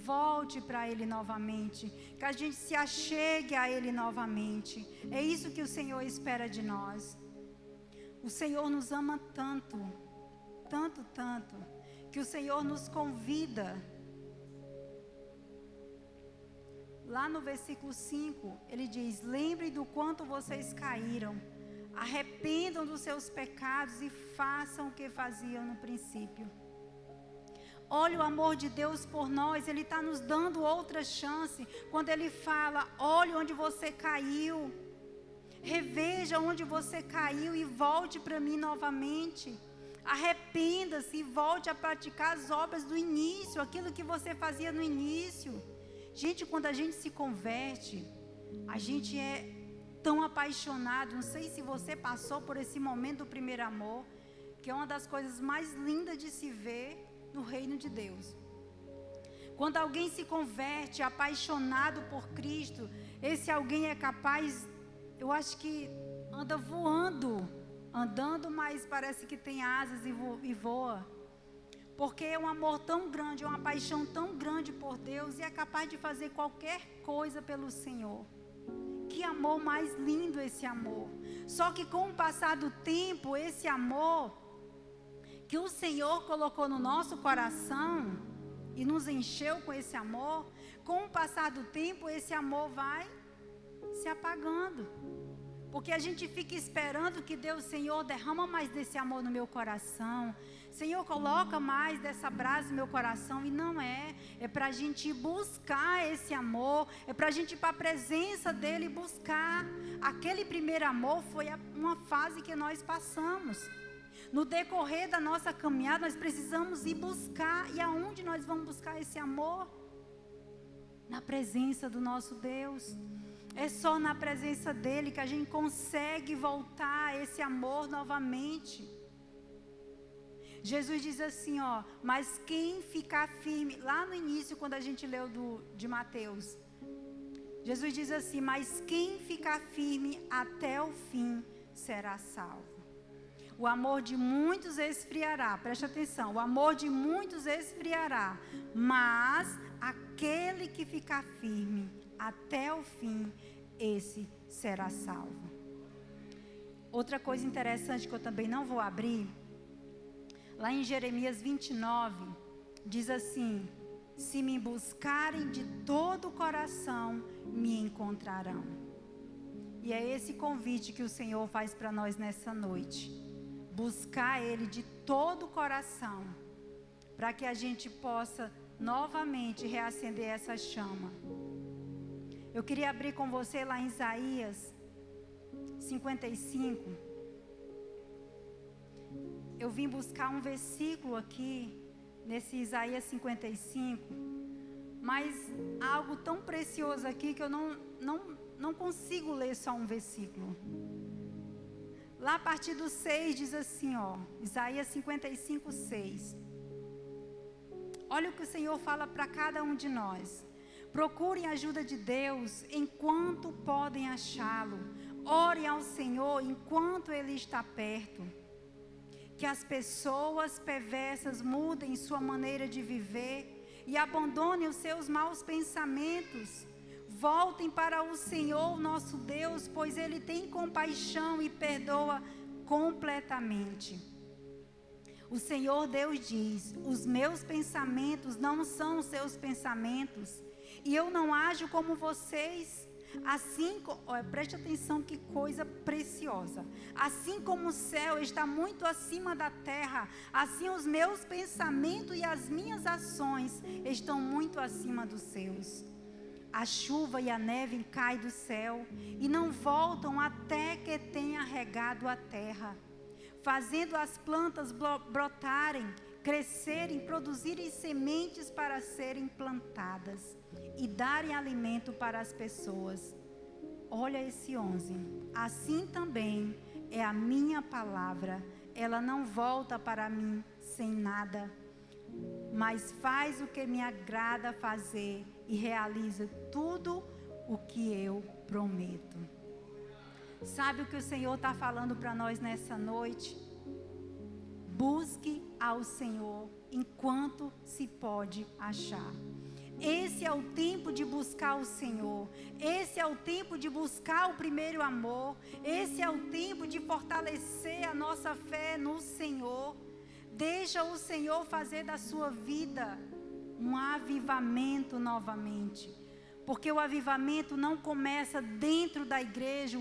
volte para Ele novamente, que a gente se achegue a Ele novamente. É isso que o Senhor espera de nós. O Senhor nos ama tanto, tanto, tanto, que o Senhor nos convida. Lá no versículo 5, ele diz: lembrem do quanto vocês caíram, arrependam dos seus pecados e façam o que faziam no princípio. Olha o amor de Deus por nós, Ele está nos dando outra chance, quando Ele fala: olhe onde você caiu, reveja onde você caiu e volte para mim novamente. Arrependa-se e volte a praticar as obras do início, aquilo que você fazia no início. Gente, quando a gente se converte, a gente é tão apaixonado. Não sei se você passou por esse momento do primeiro amor, que é uma das coisas mais lindas de se ver no reino de Deus. Quando alguém se converte apaixonado por Cristo, esse alguém é capaz, eu acho que anda voando, andando, mas parece que tem asas e voa. Porque é um amor tão grande, é uma paixão tão grande por Deus, e é capaz de fazer qualquer coisa pelo Senhor. Que amor mais lindo esse amor. Só que com o passar do tempo, esse amor que o Senhor colocou no nosso coração e nos encheu com esse amor, com o passar do tempo, esse amor vai se apagando. Porque a gente fica esperando que Deus, Senhor, derrama mais desse amor no meu coração. Senhor, coloca mais dessa brasa no meu coração. E não é. É para a gente buscar esse amor. É para a gente ir para a presença dEle e buscar. Aquele primeiro amor foi uma fase que nós passamos. No decorrer da nossa caminhada, nós precisamos ir buscar. E aonde nós vamos buscar esse amor? Na presença do nosso Deus. É só na presença dEle que a gente consegue voltar a esse amor novamente. Jesus diz assim, ó: mas quem ficar firme, lá no início quando a gente leu de Mateus, Jesus diz assim: mas quem ficar firme até o fim será salvo. O amor de muitos esfriará, preste atenção, o amor de muitos esfriará, mas aquele que ficar firme até o fim, esse será salvo. Outra coisa interessante que eu também não vou abrir, lá em Jeremias 29, diz assim: se me buscarem de todo o coração, me encontrarão. E é esse convite que o Senhor faz para nós nessa noite. Buscar Ele de todo o coração, para que a gente possa novamente reacender essa chama. Eu queria abrir com você lá em Isaías 55. Eu vim buscar um versículo aqui, nesse Isaías 55, mas algo tão precioso aqui que eu não consigo ler só um versículo. Lá a partir do 6 diz assim, ó, Isaías 55, 6. Olha o que o Senhor fala para cada um de nós. Procurem a ajuda de Deus enquanto podem achá-lo. Orem ao Senhor enquanto Ele está perto. Que as pessoas perversas mudem sua maneira de viver e abandonem os seus maus pensamentos. Voltem para o Senhor nosso Deus, pois Ele tem compaixão e perdoa completamente. O Senhor Deus diz: os meus pensamentos não são os seus pensamentos, e eu não ajo como vocês. Assim, preste atenção, que coisa preciosa. Assim como o céu está muito acima da terra, assim os meus pensamentos e as minhas ações estão muito acima dos seus. A chuva e a neve caem do céu e não voltam até que tenha regado a terra, fazendo as plantas brotarem, crescerem, produzirem sementes para serem plantadas e darem alimento para as pessoas. Olha esse 11. Assim também é a minha palavra, ela não volta para mim sem nada, mas faz o que me agrada fazer e realiza tudo o que eu prometo. Sabe o que o Senhor está falando para nós nessa noite? Busque ao Senhor enquanto se pode achar. Esse é o tempo de buscar o Senhor. Esse é o tempo de buscar o primeiro amor. Esse é o tempo de fortalecer a nossa fé no Senhor. Deixa o Senhor fazer da sua vida um avivamento novamente. Porque o avivamento não começa dentro da igreja.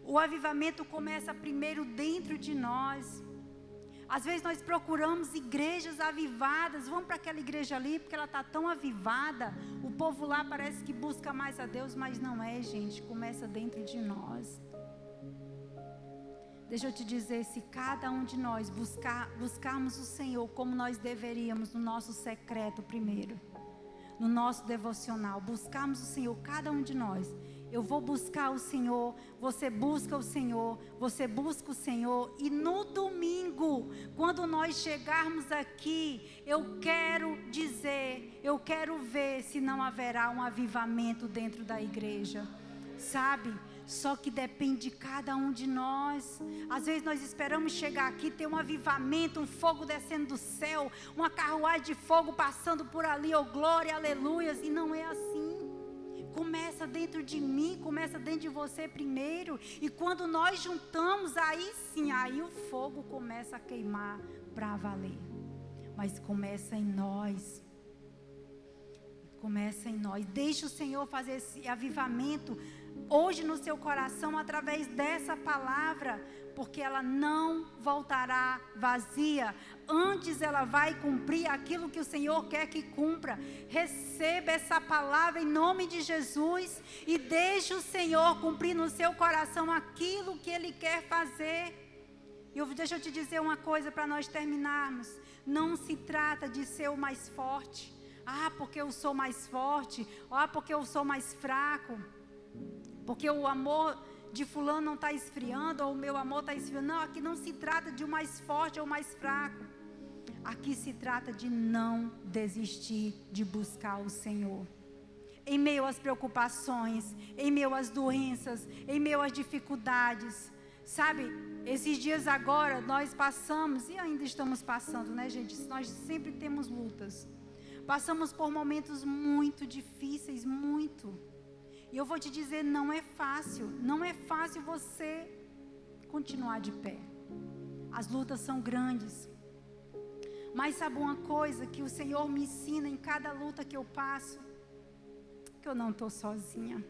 O avivamento começa primeiro dentro de nós. Às vezes nós procuramos igrejas avivadas. Vamos para aquela igreja ali porque ela está tão avivada. O povo lá parece que busca mais a Deus, mas não é, gente. Começa dentro de nós. Deixa eu te dizer, se cada um de nós buscarmos o Senhor como nós deveríamos, no nosso secreto primeiro, no nosso devocional, buscarmos o Senhor, cada um de nós. Eu vou buscar o Senhor, você busca o Senhor, você busca o Senhor. E no domingo, quando nós chegarmos aqui, eu quero dizer, eu quero ver se não haverá um avivamento dentro da igreja, sabe? Só que depende de cada um de nós. Às vezes nós esperamos chegar aqui, ter um avivamento, um fogo descendo do céu, uma carruagem de fogo passando por ali, oh glória, aleluias, e não é assim. Começa dentro de mim, começa dentro de você primeiro. E quando nós juntamos, aí sim, aí o fogo começa a queimar para valer. Mas começa em nós. Começa em nós. Deixa o Senhor fazer esse avivamento hoje no seu coração através dessa palavra, porque ela não voltará vazia. Antes ela vai cumprir aquilo que o Senhor quer que cumpra. Receba essa palavra em nome de Jesus e deixe o Senhor cumprir no seu coração aquilo que Ele quer fazer. Deixa eu te dizer uma coisa para nós terminarmos. Não se trata de ser o mais forte. Porque eu sou mais forte. Porque eu sou mais fraco. Porque o amor de fulano não está esfriando, ou o meu amor está esfriando. Não, aqui não se trata de o mais forte ou o mais fraco. Aqui se trata de não desistir de buscar o Senhor. Em meio às preocupações, em meio às doenças, em meio às dificuldades. Sabe, esses dias agora nós passamos, e ainda estamos passando, né, gente? Nós sempre temos lutas. Passamos por momentos muito difíceis, muito. E eu vou te dizer, não é fácil você continuar de pé. As lutas são grandes. Mas sabe uma coisa que o Senhor me ensina em cada luta que eu passo? Que eu não estou sozinha.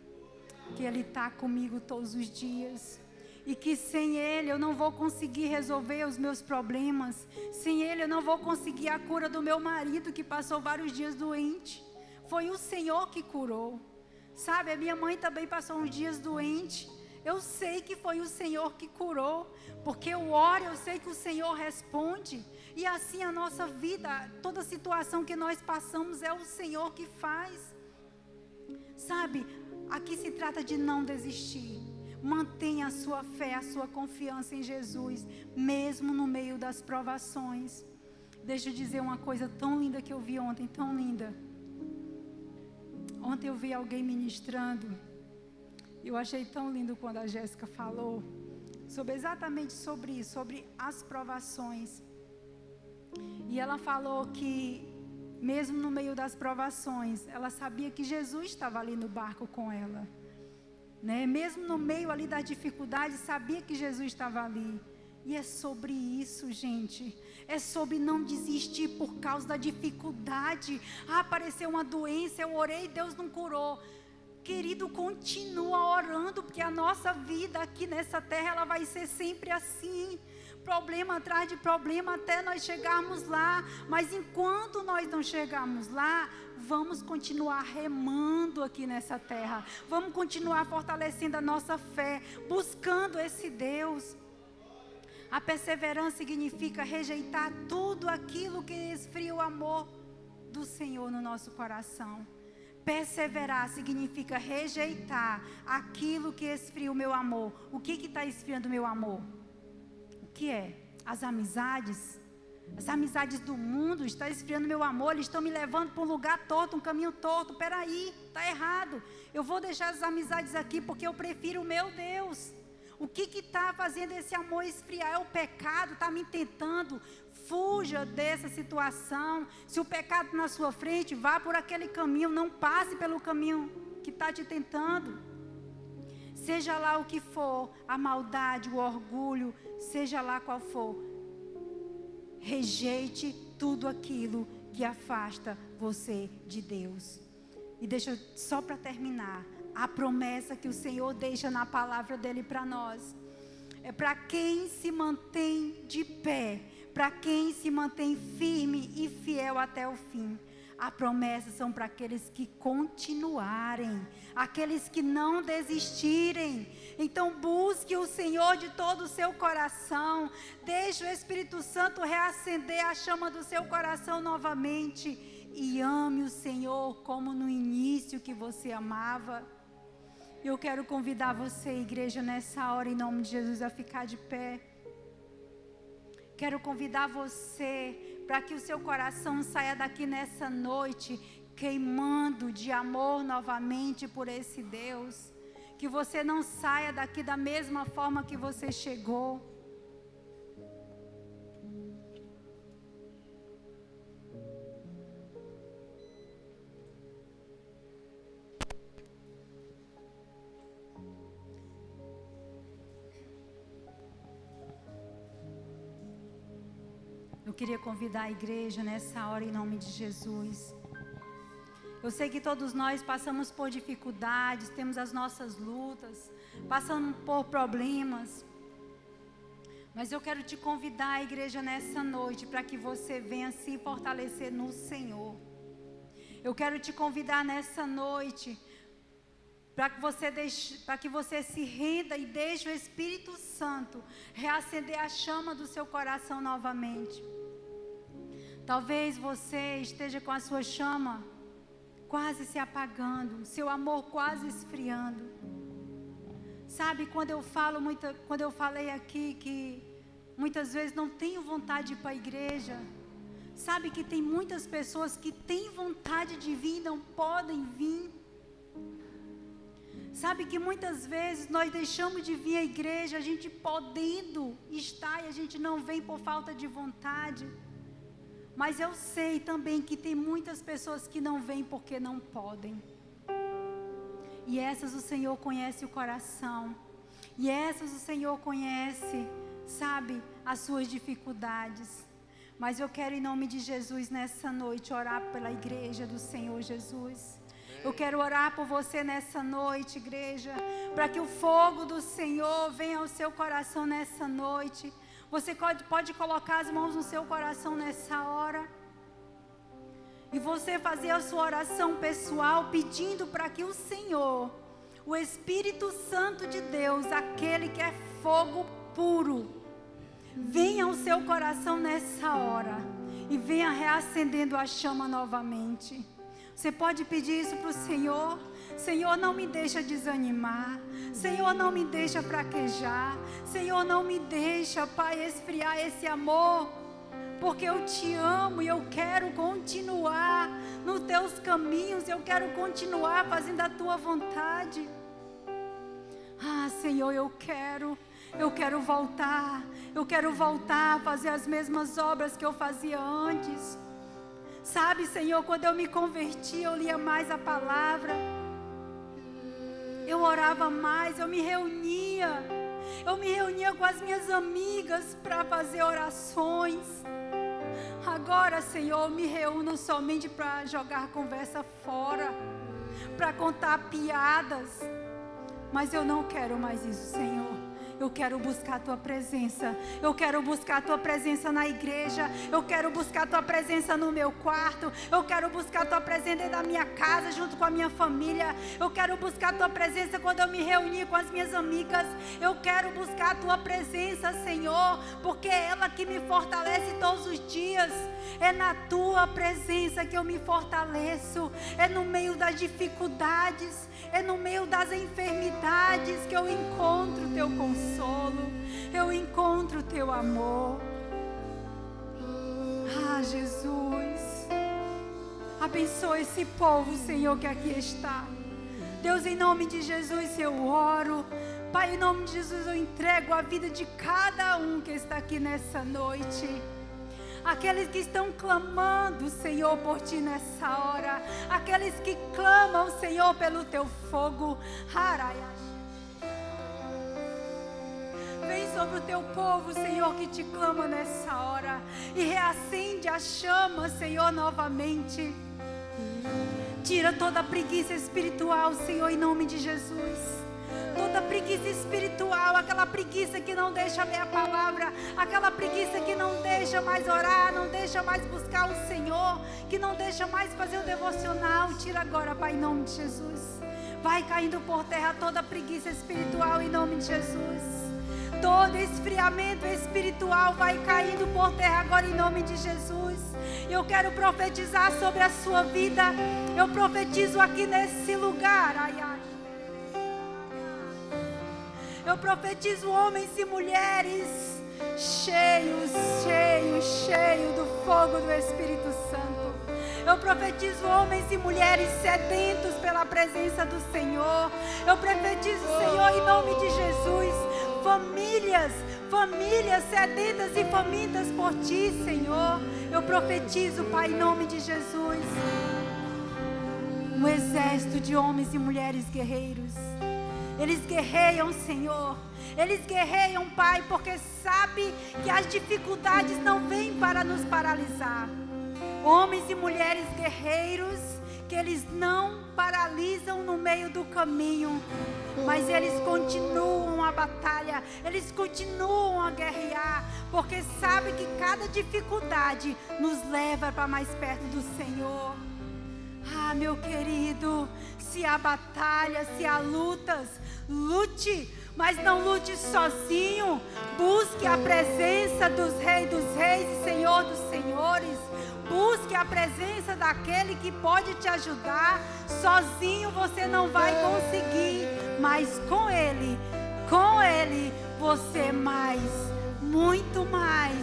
Que Ele está comigo todos os dias. E que sem Ele eu não vou conseguir resolver os meus problemas. Sem Ele eu não vou conseguir a cura do meu marido que passou vários dias doente. Foi o Senhor que curou. Sabe, a minha mãe também passou uns dias doente. Eu sei que foi o Senhor que curou. Porque eu oro, eu sei que o Senhor responde. E assim a nossa vida, toda situação que nós passamos é o Senhor que faz. Sabe, aqui se trata de não desistir. Mantenha a sua fé, a sua confiança em Jesus, mesmo no meio das provações. Deixa eu dizer uma coisa tão linda que eu vi ontem, tão linda. Ontem eu vi alguém ministrando. Eu achei tão lindo quando a Jéssica falou exatamente sobre isso, sobre as provações. E ela falou que mesmo no meio das provações, ela sabia que Jesus estava ali no barco com ela, né? Mesmo no meio ali das dificuldades, sabia que Jesus estava ali. E é sobre isso, gente. É sobre não desistir por causa da dificuldade. Apareceu uma doença, eu orei e Deus não curou. Querido, continua orando, porque a nossa vida aqui nessa terra, ela vai ser sempre assim. Problema atrás de problema até nós chegarmos lá. Mas enquanto nós não chegarmos lá, vamos continuar remando aqui nessa terra. Vamos continuar fortalecendo a nossa fé, buscando esse Deus. A perseverança significa rejeitar tudo aquilo que esfria o amor do Senhor no nosso coração. Perseverar significa rejeitar aquilo que esfria o meu amor. O que está esfriando o meu amor? O que é? As amizades? As amizades do mundo estão esfriando meu amor, eles estão me levando para um lugar torto, um caminho torto. Peraí, está errado. Eu vou deixar as amizades aqui porque eu prefiro o meu Deus. O que está fazendo esse amor esfriar? É o pecado, está me tentando. Fuja dessa situação. Se o pecado na sua frente, vá por aquele caminho, não passe pelo caminho que está te tentando. Seja lá o que for, a maldade, o orgulho, seja lá qual for, rejeite tudo aquilo que afasta você de Deus. E deixa eu, só para terminar, a promessa que o Senhor deixa na palavra dele para nós é para quem se mantém de pé, para quem se mantém firme e fiel até o fim. A promessa são para aqueles que continuarem, aqueles que não desistirem. Então busque o Senhor de todo o seu coração. Deixe o Espírito Santo reacender a chama do seu coração novamente. E ame o Senhor como no início que você amava. Eu quero convidar você, igreja, nessa hora, em nome de Jesus, a ficar de pé. Quero convidar você para que o seu coração saia daqui nessa noite queimando de amor novamente por esse Deus. Que você não saia daqui da mesma forma que você chegou. Eu queria convidar a igreja nessa hora em nome de Jesus. Eu sei que todos nós passamos por dificuldades, temos as nossas lutas, passamos por problemas. Mas eu quero te convidar, a igreja, nessa noite, para que você venha se fortalecer no Senhor. Eu quero te convidar nessa noite, para que você se renda e deixe o Espírito Santo reacender a chama do seu coração novamente. Talvez você esteja com a sua chama quase se apagando, seu amor quase esfriando. Sabe, quando eu falei aqui que muitas vezes não tenho vontade de ir para a igreja, sabe que tem muitas pessoas que têm vontade de vir e não podem vir. Sabe que muitas vezes nós deixamos de vir à igreja, a gente podendo estar e a gente não vem por falta de vontade. Mas eu sei também que tem muitas pessoas que não vêm porque não podem. E essas o Senhor conhece o coração. E essas o Senhor conhece, sabe, as suas dificuldades. Mas eu quero, em nome de Jesus, nessa noite, orar pela igreja do Senhor Jesus. Eu quero orar por você nessa noite, igreja, para que o fogo do Senhor venha ao seu coração nessa noite. Você pode colocar as mãos no seu coração nessa hora. E você fazer a sua oração pessoal, pedindo para que o Senhor, o Espírito Santo de Deus, aquele que é fogo puro, venha ao seu coração nessa hora. E venha reacendendo a chama novamente. Você pode pedir isso para o Senhor. Senhor, não me deixa desanimar. Senhor, não me deixa fraquejar. Senhor, não me deixa, Pai, esfriar esse amor. Porque eu te amo e eu quero continuar nos teus caminhos. Eu quero continuar fazendo a tua vontade. Ah, Senhor, eu quero voltar. Eu quero voltar a fazer as mesmas obras que eu fazia antes. Sabe, Senhor, quando eu me converti, eu lia mais a palavra. Eu orava mais, eu me reunia com as minhas amigas para fazer orações. Agora, Senhor, eu me reúno somente para jogar conversa fora, para contar piadas. Mas eu não quero mais isso, Senhor. Eu quero buscar a tua presença. Eu quero buscar a tua presença na igreja. Eu quero buscar a tua presença no meu quarto. Eu quero buscar a tua presença dentro da minha casa, junto com a minha família. Eu quero buscar a tua presença quando eu me reunir com as minhas amigas. Eu quero buscar a tua presença, Senhor, porque é ela que me fortalece todos os dias. É na tua presença que eu me fortaleço. É no meio das dificuldades, é no meio das enfermidades que eu encontro o teu consolo. Eu encontro o teu amor. Ah, Jesus. Abençoa esse povo, Senhor, que aqui está. Deus, em nome de Jesus eu oro. Pai, em nome de Jesus eu entrego a vida de cada um que está aqui nessa noite. Aqueles que estão clamando, Senhor, por Ti nessa hora. Aqueles que clamam, Senhor, pelo Teu fogo. Vem sobre o Teu povo, Senhor, que Te clama nessa hora. E reacende a chama, Senhor, novamente. Tira toda a preguiça espiritual, Senhor, em nome de Jesus. Toda preguiça espiritual, aquela preguiça que não deixa ler a palavra, aquela preguiça que não deixa mais orar, não deixa mais buscar o Senhor, que não deixa mais fazer o devocional. Tira agora, Pai, em nome de Jesus. Vai caindo por terra toda preguiça espiritual, em nome de Jesus. Todo esfriamento espiritual vai caindo por terra agora, em nome de Jesus. Eu quero profetizar sobre a sua vida. Eu profetizo aqui nesse lugar. Ai, ai. Eu profetizo homens e mulheres cheios do fogo do Espírito Santo. Eu profetizo homens e mulheres sedentos pela presença do Senhor. Eu profetizo, Senhor, em nome de Jesus, famílias sedentas e famintas por Ti, Senhor. Eu profetizo, Pai, em nome de Jesus, um exército de homens e mulheres guerreiros. Eles guerreiam, Senhor. Eles guerreiam, Pai, porque sabe que as dificuldades não vêm para nos paralisar. Homens e mulheres guerreiros, que eles não paralisam no meio do caminho, mas eles continuam a batalha, eles continuam a guerrear, porque sabe que cada dificuldade nos leva para mais perto do Senhor. Ah, meu querido, se há batalha, se há lutas, lute, mas não lute sozinho. Busque a presença dos reis e Senhor dos senhores. Busque a presença daquele que pode te ajudar. Sozinho você não vai conseguir, mas com Ele você é mais, muito mais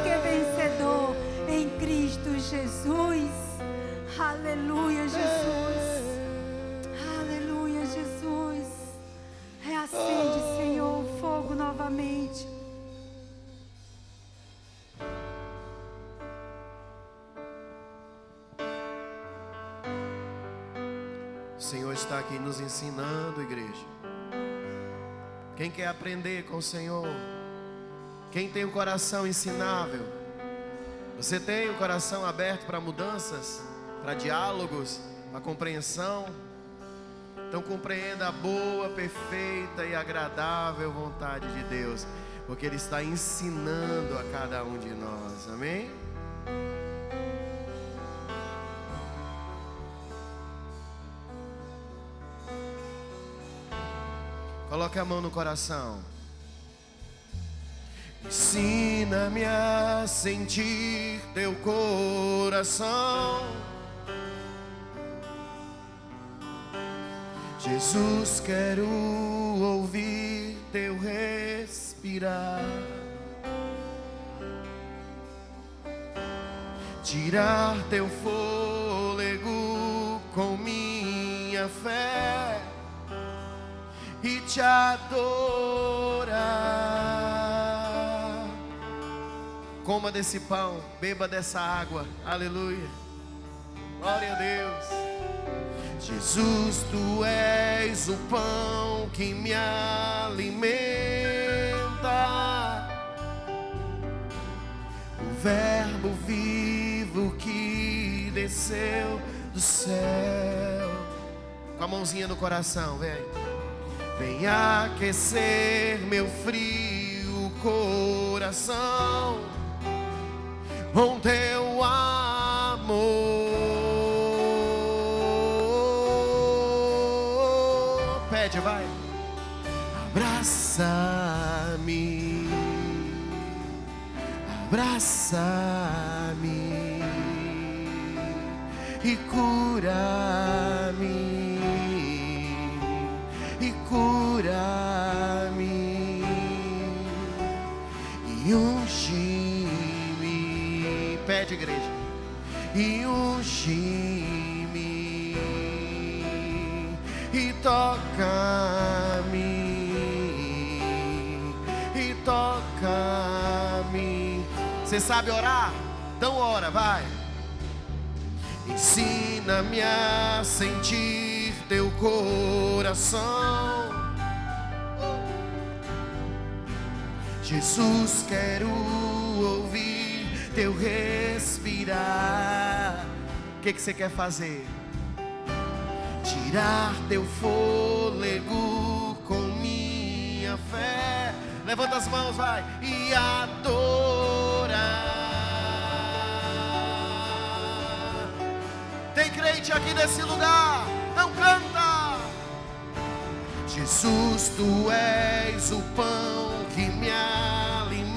que vencedor em Cristo Jesus. Aleluia, Jesus. Aleluia, Jesus. Reacende, Senhor, o fogo novamente. O Senhor está aqui nos ensinando, igreja. Quem quer aprender com o Senhor? Quem tem um coração ensinável? Você tem o coração aberto para mudanças, para diálogos, para compreensão? Então compreenda a boa, perfeita e agradável vontade de Deus, porque Ele está ensinando a cada um de nós, amém? Coloque a mão no coração. Ensina-me a sentir teu coração. Jesus, quero ouvir teu respirar. Tirar teu fôlego com minha fé e te adorar. Coma desse pão, beba dessa água, aleluia, glória a Deus. Jesus, tu és o pão que me alimenta, o verbo vivo que desceu do céu. Com a mãozinha no coração, vem. Vem aquecer meu frio coração com teu amor. Pede, vai. Abraça-me, abraça-me e cura-me. Cura-me e unge-me igreja. E unge-me e toca-me, e toca-me. Você sabe orar? Então ora, vai. Ensina-me a sentir teu coração. Jesus, quero ouvir teu respirar. O que você quer fazer? Tirar teu fôlego com minha fé. Levanta as mãos, vai. E adorar. Tem crente aqui nesse lugar? Não canta. Jesus, tu és o pão que me alimenta.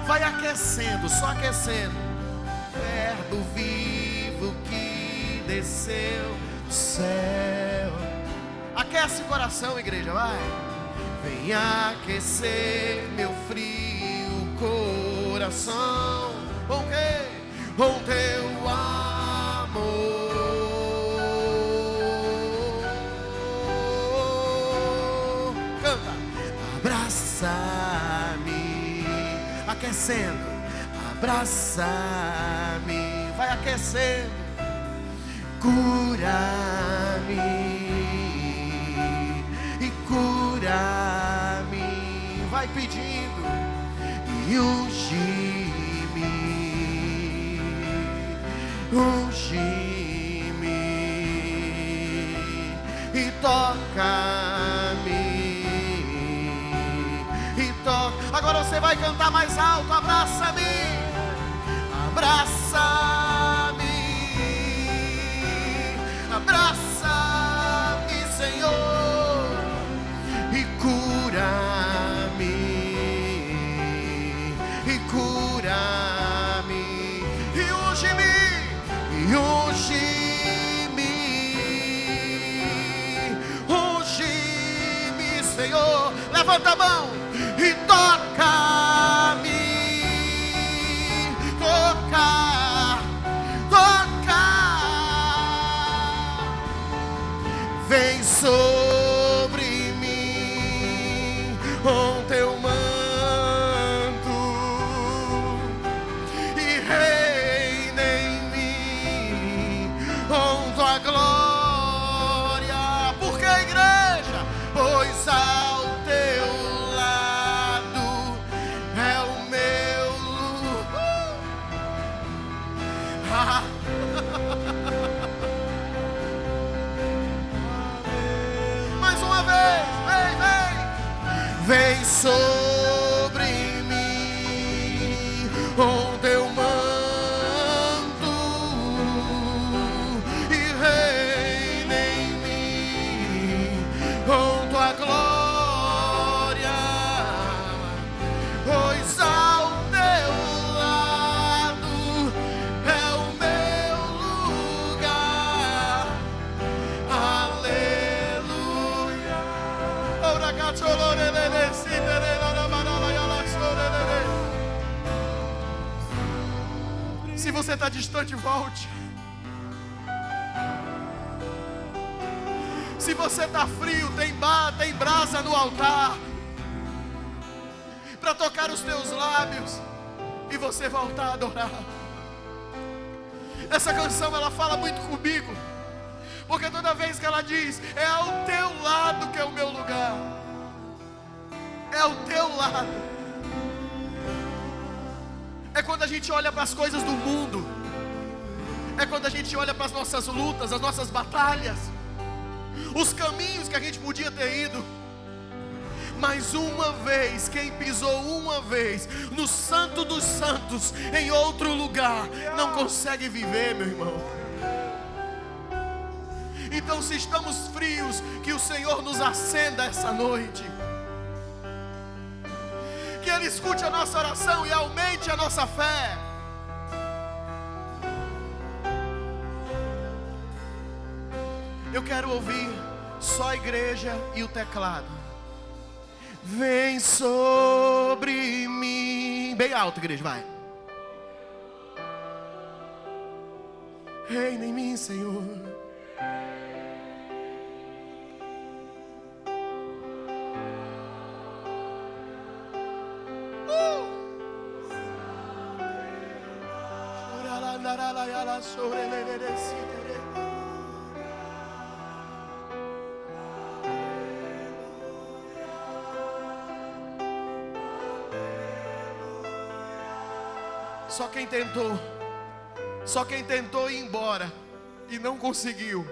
Vai aquecendo, só aquecendo. Verbo vivo que desceu do céu. Aquece o coração, igreja, vai. Vem aquecer meu frio coração. Com quê? Com teu amor. Canta. Abraça-me, aquecendo. Abraça-me, vai aquecendo. Cura-me e cura-me, vai pedindo. E unge-me, unge-me e toca-me, e toca. Agora você vai cantar mais alto. Abraça-me, abraça-me, abraça-me, Senhor, e cura-me, e cura-me, e unge-me, e unge-me, unge-me, Senhor. Levanta a mão e toca-me, toca, toca. Vem sobre mim com teu manto e reina em mim com tua glória. Por que, igreja? Pois ao teu lado é o meu lugar. Mais uma vez, vem, vem. Vem sobre mim com teu manto e reina em mim com tua glória. Pois ao teu lado é o meu lugar. Aleluia. Ora cacciolorelele, se você está distante, volte. Se você está frio, tem brasa no altar para tocar os teus lábios e você voltar a adorar. Essa canção ela fala muito comigo, porque toda vez que ela diz: é ao teu lado que é o meu lugar, é ao teu lado. É quando a gente olha para as coisas do mundo, é quando a gente olha para as nossas lutas, as nossas batalhas, os caminhos que a gente podia ter ido. Mas uma vez, quem pisou uma vez no Santo dos Santos, em outro lugar, não consegue viver, meu irmão. Então, se estamos frios, que o Senhor nos acenda essa noite, que Ele escute a nossa oração e aumente a nossa fé. Eu quero ouvir só a igreja e o teclado. Vem sobre mim. Bem alto, igreja, vai. Reina em mim, Senhor. Só quem tentou ir embora e não conseguiu.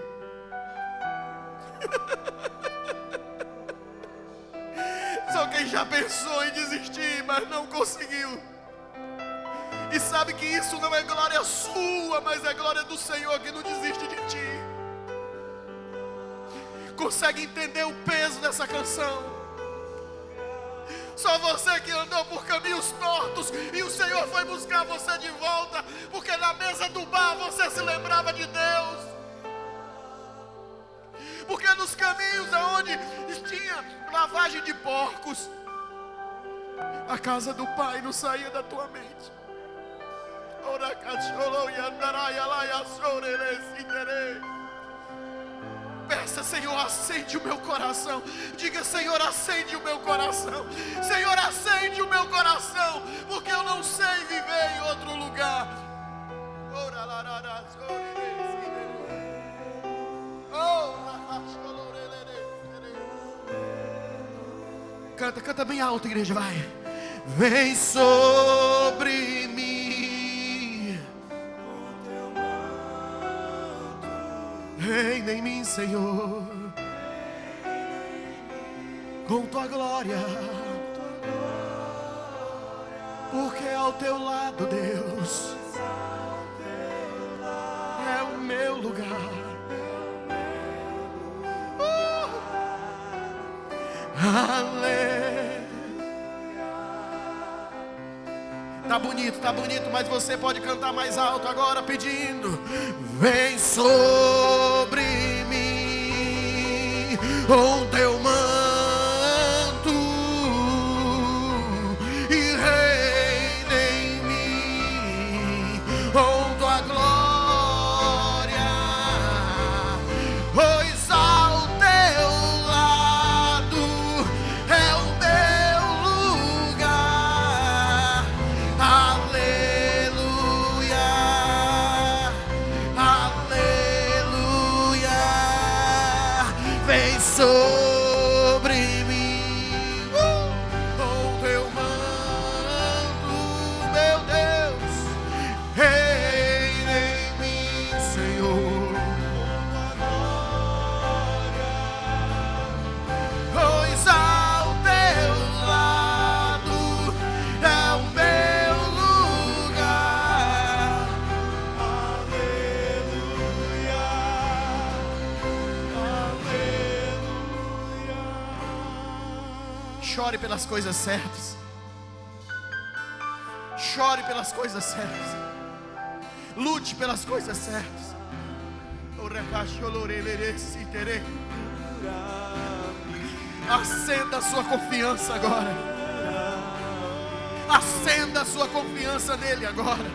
Só quem já pensou em desistir, mas não conseguiu. E sabe que isso não é glória sua, mas é glória do Senhor que não desiste de ti. Consegue entender o peso dessa canção? Só você que andou por caminhos tortos e o Senhor foi buscar você de volta, porque na mesa do bar você se lembrava de Deus. Porque nos caminhos aonde tinha lavagem de porcos, a casa do Pai não saía da tua mente. Peça, Senhor, acende o meu coração. Diga, Senhor, acende o meu coração. Senhor, acende o meu coração, porque eu não sei viver em outro lugar. Canta, canta bem alto, igreja, vai. Vem sobre mim, reina em mim, Senhor, com tua glória, porque ao teu lado, Deus, é o meu lugar. Aleluia. Tá bonito, mas você pode cantar mais alto agora, pedindo: vem sobre mim, com teu manto, e reina em mim, com tua glória, pois ao teu lado é o meu lugar. Aleluia, aleluia. Vem sobre mim, com teu manto, meu Deus, reina em mim, Senhor, pois ao teu lado é o meu lugar. Aleluia, aleluia. Chore pelas coisas certas. Chore pelas coisas certas. Lute pelas coisas certas. Acenda a sua confiança agora. Acenda a sua confiança nele agora.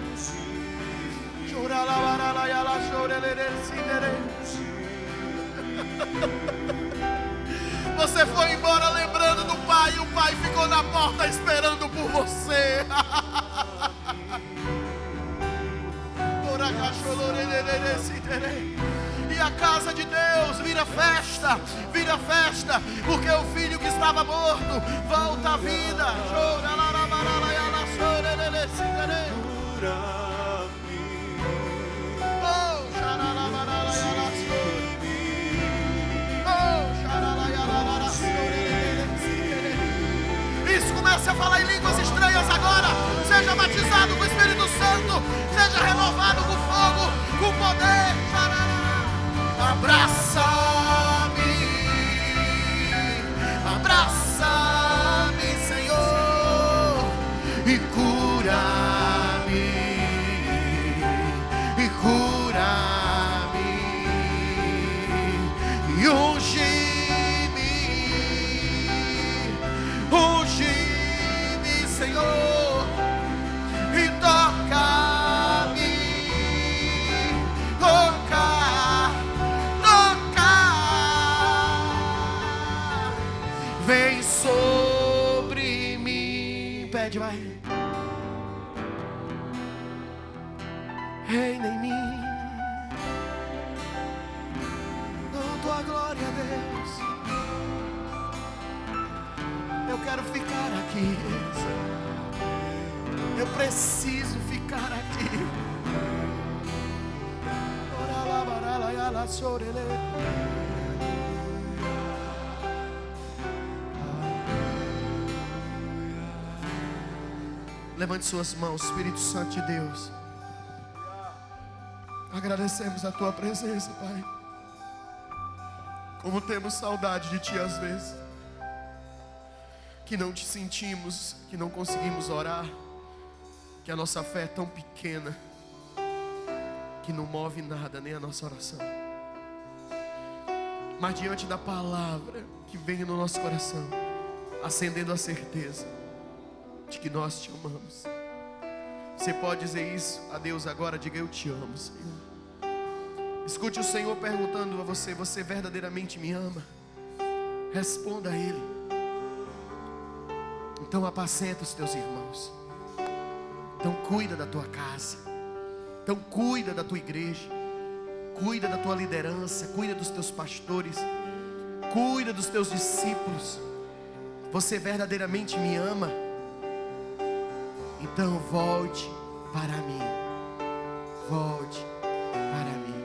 Você foi embora lembrando do Pai, e o Pai ficou na porta esperando por você. E a casa de Deus vira festa, porque o filho que estava morto volta à vida. Isso, comece a falar em línguas estranhas agora. Seja batizado com o Espírito Santo, seja renovado com fogo, com poder. Abraça-me, abraça-me, Senhor, e cura-me, e cura-me, e unge-me, unge-me, Senhor, e toca-me. Oh, vem sobre mim. Pede, vai. Reina em mim. Oh, tua glória, Deus. Eu quero ficar aqui. Eu preciso ficar aqui. Levante suas mãos, Espírito Santo de Deus. Agradecemos a tua presença, Pai. Como temos saudade de ti às vezes, que não te sentimos, que não conseguimos orar, que a nossa fé é tão pequena que não move nada, nem a nossa oração. Mas diante da palavra que vem no nosso coração, acendendo a certeza de que nós te amamos. Você pode dizer isso a Deus agora? Diga: eu te amo, Senhor. Escute o Senhor perguntando a você: você verdadeiramente me ama? Responda a Ele. Então apacenta os teus irmãos. Então cuida da tua casa. Então cuida da tua igreja. Cuida da tua liderança. Cuida dos teus pastores. Cuida dos teus discípulos. Você verdadeiramente me ama? Então volte para mim. Volte para mim.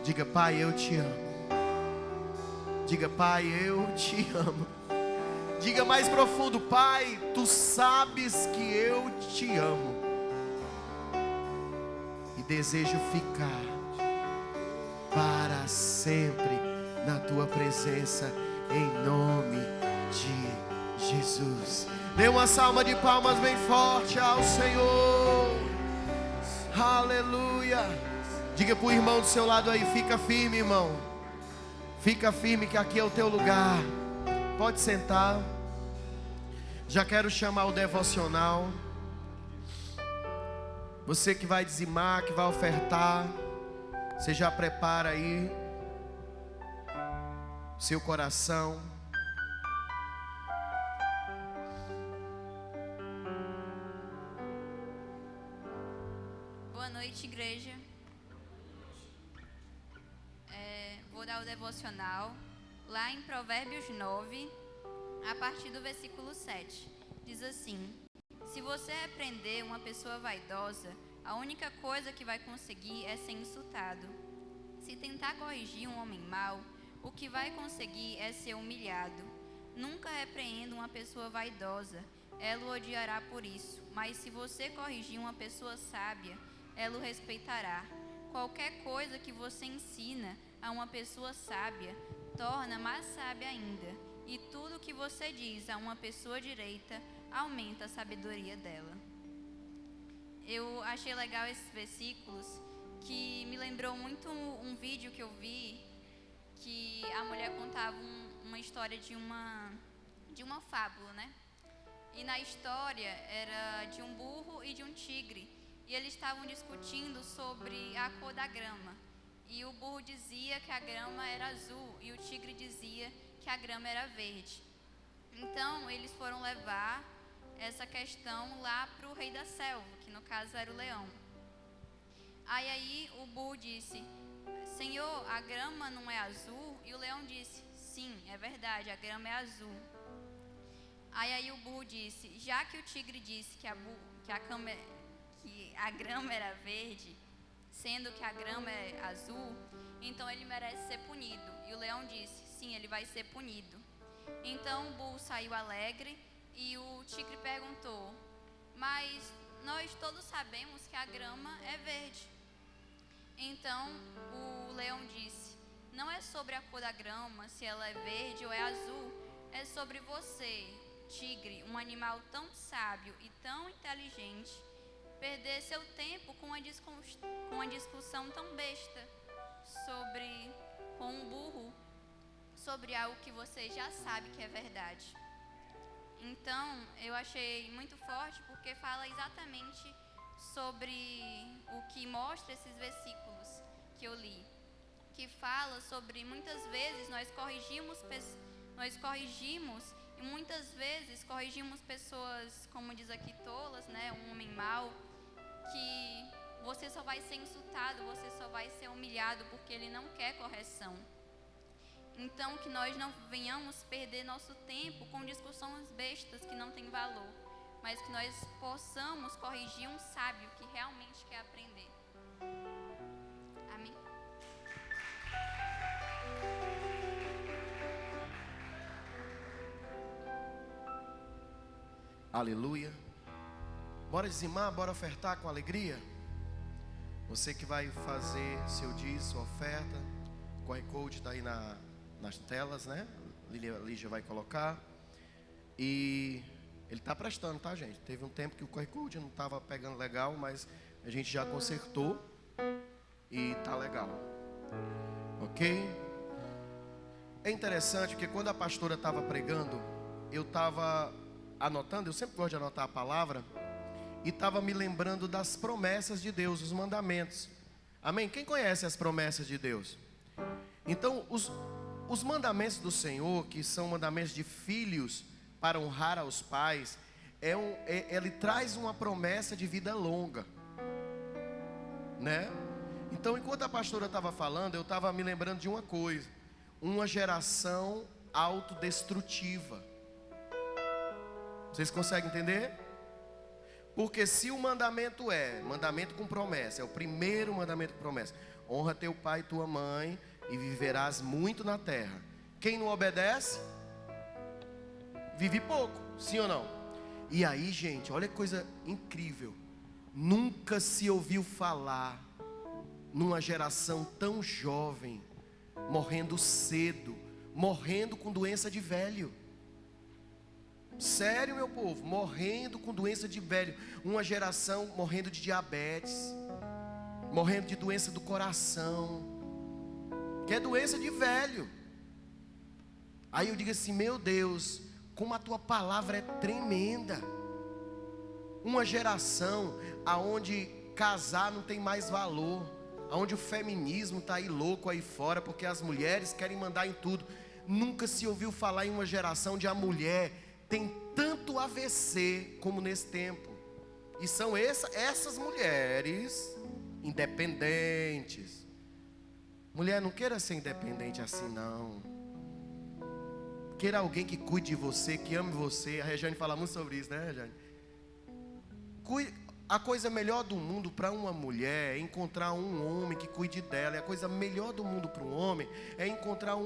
Diga: Pai, eu te amo. Diga: Pai, eu te amo. Diga mais profundo: Pai, tu sabes que eu te amo e desejo ficar para sempre na tua presença, em nome de Jesus. Dê uma salva de palmas bem forte ao Senhor. Aleluia. Diga para o irmão do seu lado aí: fica firme, irmão. Fica firme, que aqui é o teu lugar. Pode sentar. Já quero chamar o devocional. Você que vai dizimar, que vai ofertar, você já prepara aí seu coração. Boa noite, igreja. Vou dar o devocional lá em Provérbios 9, a partir do versículo 7. Diz assim: se você repreender uma pessoa vaidosa, a única coisa que vai conseguir é ser insultado. Se tentar corrigir um homem mau, o que vai conseguir é ser humilhado. Nunca repreenda uma pessoa vaidosa, ela o odiará por isso. Mas se você corrigir uma pessoa sábia, ela o respeitará. Qualquer coisa que você ensina a uma pessoa sábia, torna mais sábia ainda. E tudo que você diz a uma pessoa direita, aumenta a sabedoria dela. Eu achei legal esses versículos, que me lembrou muito um vídeo que eu vi, que a mulher contava uma história de uma fábula, né? E na história era de um burro e de um tigre. E eles estavam discutindo sobre a cor da grama. E o burro dizia que a grama era azul e o tigre dizia que a grama era verde. Então eles foram levar essa questão lá para o rei da selva, que no caso era o leão. Aí o burro disse: Senhor, a grama não é azul? E o leão disse: sim, é verdade, a grama é azul. Aí o burro disse: já que o tigre disse que a grama era verde, sendo que a grama é azul, então ele merece ser punido. E o leão disse: sim, ele vai ser punido. Então o burro saiu alegre e o tigre perguntou: mas nós todos sabemos que a grama é verde. Então o leão disse: não é sobre a cor da grama, se ela é verde ou é azul, é sobre você, tigre, um animal tão sábio e tão inteligente, perder seu tempo com uma discussão tão besta com um burro sobre algo que você já sabe que é verdade. Então eu achei muito forte, porque fala exatamente sobre o que mostra esses versículos que eu li, que fala sobre muitas vezes nós corrigimos nós corrigimos, e muitas vezes corrigimos pessoas, como diz aqui, tolas, né? Um homem mau, que você só vai ser insultado, você só vai ser humilhado porque ele não quer correção. Então, que nós não venhamos perder nosso tempo com discussões bestas que não têm valor, mas que nós possamos corrigir um sábio que realmente quer aprender. Amém? Aleluia. Bora dizimar, bora ofertar com alegria. Você que vai fazer seu dízimo, sua oferta, o QR Code está aí nas telas, né? Lígia vai colocar. E ele está prestando, tá, gente? Teve um tempo que o QR Code não estava pegando legal, mas a gente já consertou e tá legal. Ok? É interessante porque quando a pastora estava pregando, eu estava anotando, eu sempre gosto de anotar a palavra, e estava me lembrando das promessas de Deus, os mandamentos. Amém? Quem conhece as promessas de Deus? Então, os mandamentos do Senhor, que são mandamentos de filhos para honrar aos pais, ele traz uma promessa de vida longa, né? Então, enquanto a pastora estava falando, eu estava me lembrando de uma coisa: uma geração autodestrutiva. Vocês conseguem entender? Porque se o mandamento mandamento com promessa, é o primeiro mandamento com promessa: honra teu pai e tua mãe e viverás muito na terra. Quem não obedece, vive pouco, sim ou não? E aí, gente, olha que coisa incrível. Nunca se ouviu falar numa geração tão jovem, morrendo cedo, morrendo com doença de velho. Sério, meu povo, morrendo com doença de velho. Uma geração morrendo de diabetes, morrendo de doença do coração, que é doença de velho. Aí eu digo assim: meu Deus, como a tua palavra é tremenda. Uma geração aonde casar não tem mais valor, aonde o feminismo está aí louco aí fora, porque as mulheres querem mandar em tudo. Nunca se ouviu falar em uma geração onde a mulher tem tanto AVC como nesse tempo. E são essas mulheres independentes. Mulher, não queira ser independente assim, não. Queira alguém que cuide de você, que ame você. A Regiane fala muito sobre isso, né, Regiane? A coisa melhor do mundo para uma mulher é encontrar um homem que cuide dela. E a coisa melhor do mundo para um homem é encontrar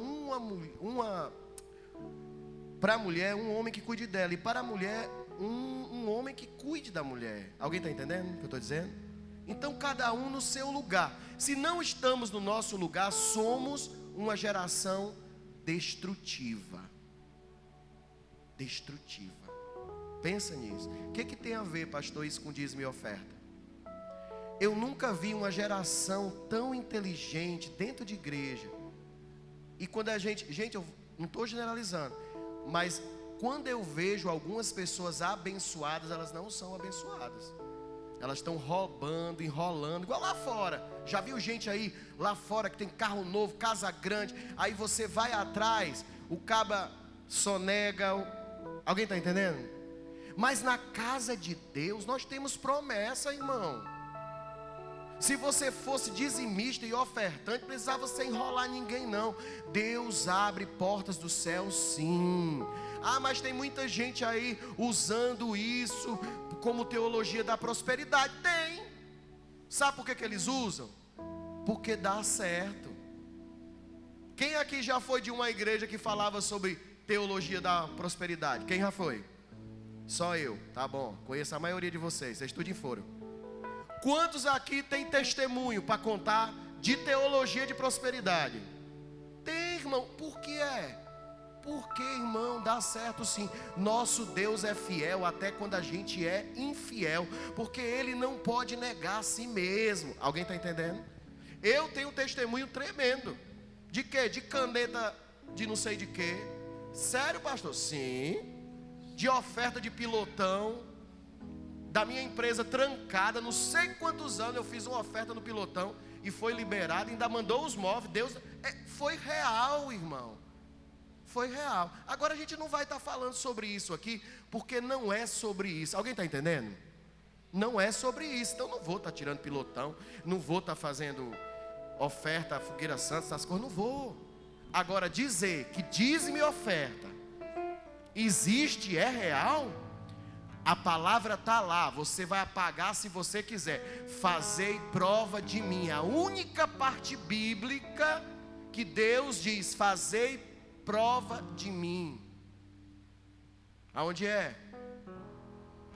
para a mulher, um homem que cuide dela. E para a mulher, um homem que cuide da mulher. Alguém está entendendo o que eu estou dizendo? Então, cada um no seu lugar. Se não estamos no nosso lugar, somos uma geração destrutiva. Destrutiva. Pensa nisso. O que tem a ver, pastor, isso com dízimo e oferta? Eu nunca vi uma geração tão inteligente dentro de igreja. E quando a gente, eu não estou generalizando, mas quando eu vejo algumas pessoas abençoadas, elas não são abençoadas. Elas estão roubando, enrolando, igual lá fora. Já viu gente aí lá fora que tem carro novo, casa grande, aí você vai atrás, o caba sonega. Alguém está entendendo? Mas na casa de Deus nós temos promessa, irmão. Se você fosse dizimista e ofertante, não precisava você enrolar ninguém, não. Deus abre portas do céu, sim. Ah, mas tem muita gente aí usando isso como teologia da prosperidade. Tem. Sabe por que eles usam? Porque dá certo. Quem aqui já foi de uma igreja que falava sobre teologia da prosperidade? Quem já foi? Só eu, tá bom. Conheço a maioria de vocês tudo foram. Quantos aqui tem testemunho para contar de teologia de prosperidade? Tem, irmão. Por que é? Porque, irmão, dá certo sim. Nosso Deus é fiel até quando a gente é infiel, porque Ele não pode negar a si mesmo. Alguém está entendendo? Eu tenho um testemunho tremendo. De quê? De caneta de não sei de quê. Sério, pastor? Sim. De oferta de pilotão, da minha empresa trancada, não sei quantos anos eu fiz uma oferta no pilotão e foi liberado, ainda mandou os móveis. Deus, foi real, irmão. foi real. Agora a gente não vai estar falando sobre isso aqui, porque não é sobre isso. Alguém está entendendo? Não é sobre isso. Então não vou estar tirando pilotão, não vou estar fazendo oferta, fogueira santa, essas coisas, não vou. Agora dizer que dízimo e oferta existe, é real, a palavra está lá, você vai apagar se você quiser. Fazei prova de mim. A única parte bíblica que Deus diz, fazei prova de mim. Aonde é?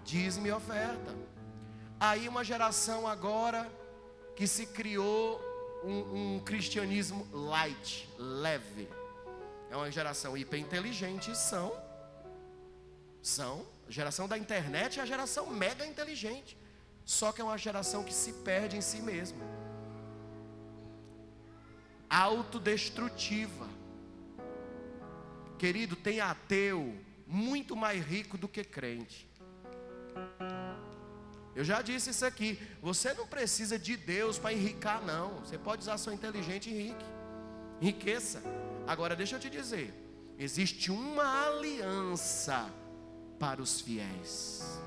Dízimo e oferta. Aí uma geração agora que se criou um cristianismo light, leve. É uma geração hiper inteligente, são. A geração da internet é a geração mega inteligente. Só que é uma geração que se perde em si mesma. Autodestrutiva. Querido, tem ateu muito mais rico do que crente. Eu já disse isso aqui. Você não precisa de Deus para enricar, não. Você pode usar sua inteligência e enriqueça. Agora deixa eu te dizer, existe uma aliança para os fiéis.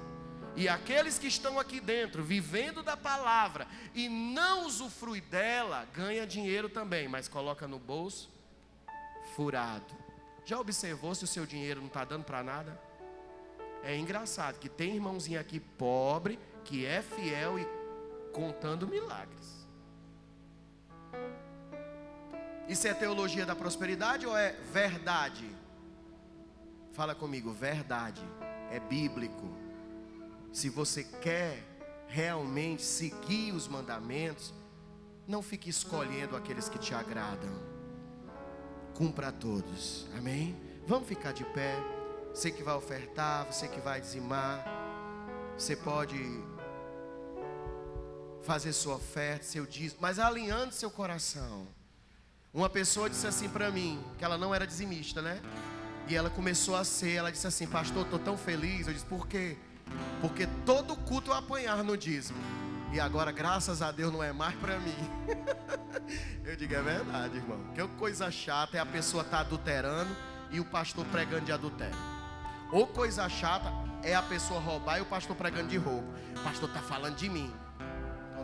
E aqueles que estão aqui dentro, vivendo da palavra e não usufrui dela, ganha dinheiro também, mas coloca no bolso furado. Já observou se o seu dinheiro não está dando para nada? É engraçado que tem irmãozinho aqui pobre, que é fiel e contando milagres. Isso é teologia da prosperidade ou é verdade? Fala comigo, verdade. É bíblico. Se você quer realmente seguir os mandamentos, não fique escolhendo aqueles que te agradam. Cumpra a todos. Amém? Vamos ficar de pé. Você que vai ofertar, você que vai dizimar, você pode fazer sua oferta, seu dízimo, mas alinhando seu coração. Uma pessoa disse assim para mim, que ela não era dizimista, né? E ela começou a ser, ela disse assim, pastor, estou tão feliz. Eu disse, por quê? Porque todo culto eu apanhar no dízimo. E agora, graças a Deus, não é mais para mim. Eu digo, é verdade, irmão. Que coisa chata é a pessoa estar adulterando e o pastor pregando de adultério. Ou coisa chata é a pessoa roubar e o pastor pregando de roubo. O pastor está falando de mim.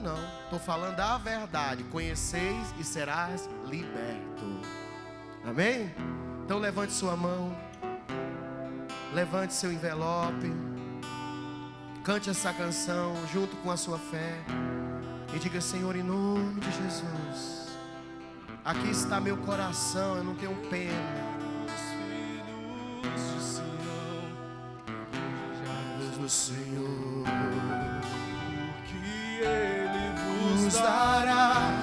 Não, estou falando a verdade. Conheceis e serás liberto. Amém? Então levante sua mão, levante seu envelope, cante essa canção junto com a sua fé e diga, Senhor, em nome de Jesus, aqui está meu coração, eu não tenho pena. Os filhos de Sião, Jesus do Senhor, que Ele vos dará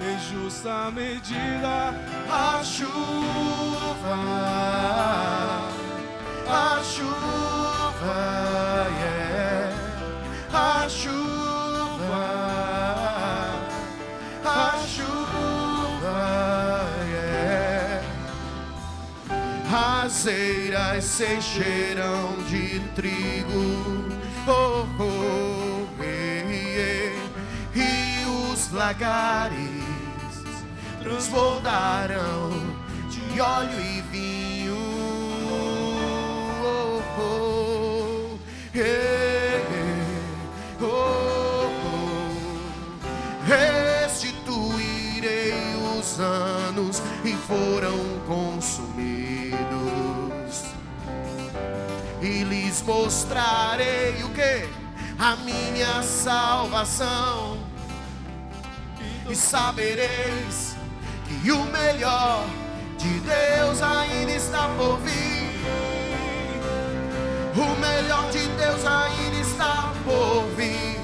em justa medida a chuva, a chuva, yeah. A chuva, a chuva, yeah. As eiras se encherão de trigo, oh, oh, e os lagares transbordarão de óleo e vinho, oh, oh, oh, oh. Restituirei os anos que foram consumidos e lhes mostrarei o que? A minha salvação, e sabereis que o melhor de Deus ainda está por vir. O melhor de Deus ainda está por vir.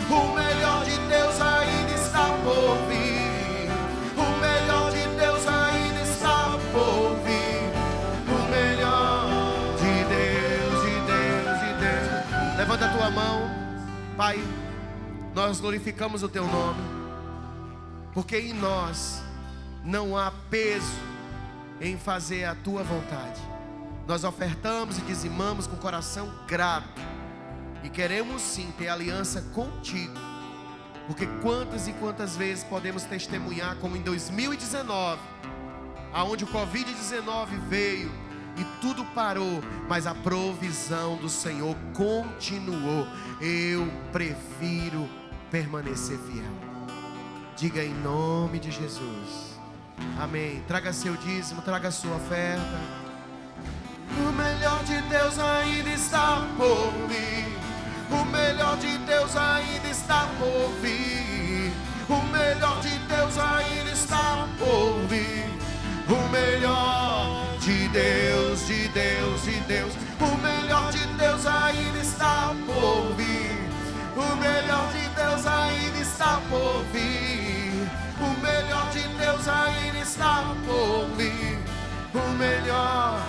O melhor de Deus ainda está por vir. O melhor de Deus ainda está por vir. O melhor de Deus, de Deus, de Deus. Levanta a tua mão, Pai. Nós glorificamos o teu nome, porque em nós não há peso em fazer a tua vontade. Nós ofertamos e dizimamos com coração grato e queremos sim ter aliança contigo, porque quantas e quantas vezes podemos testemunhar como em 2019 aonde o Covid-19 veio e tudo parou, mas a provisão do Senhor continuou. Eu prefiro permanecer fiel. Diga em nome de Jesus. Amém. Traga seu dízimo, traga sua oferta. O melhor de Deus ainda está por vir. O melhor de Deus ainda está por vir. O melhor de Deus ainda está por vir. O melhor de Deus, de Deus, de Deus. O melhor de Deus ainda está por vir. O melhor de Deus ainda está por vir. O melhor de Deus ainda está por vir. O melhor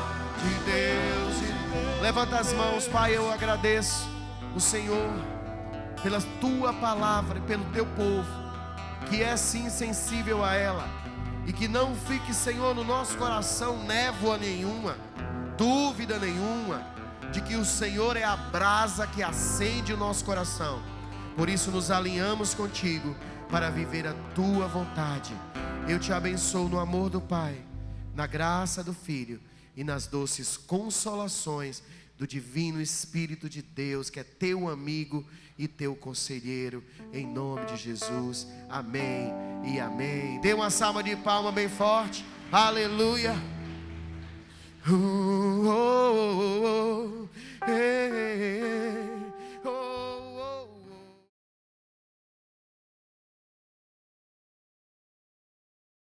de Deus. Levanta as mãos, Pai, eu agradeço o Senhor pela Tua palavra e pelo Teu povo, que é sim sensível a ela, e que não fique, Senhor, no nosso coração névoa nenhuma, dúvida nenhuma, de que o Senhor é a brasa que acende o nosso coração. Por isso nos alinhamos contigo para viver a Tua vontade. Eu te abençoo no amor do Pai, na graça do Filho e nas doces consolações do divino Espírito de Deus, que é teu amigo e teu conselheiro, em nome de Jesus. Amém e amém. Dê uma salva de palma bem forte. Aleluia.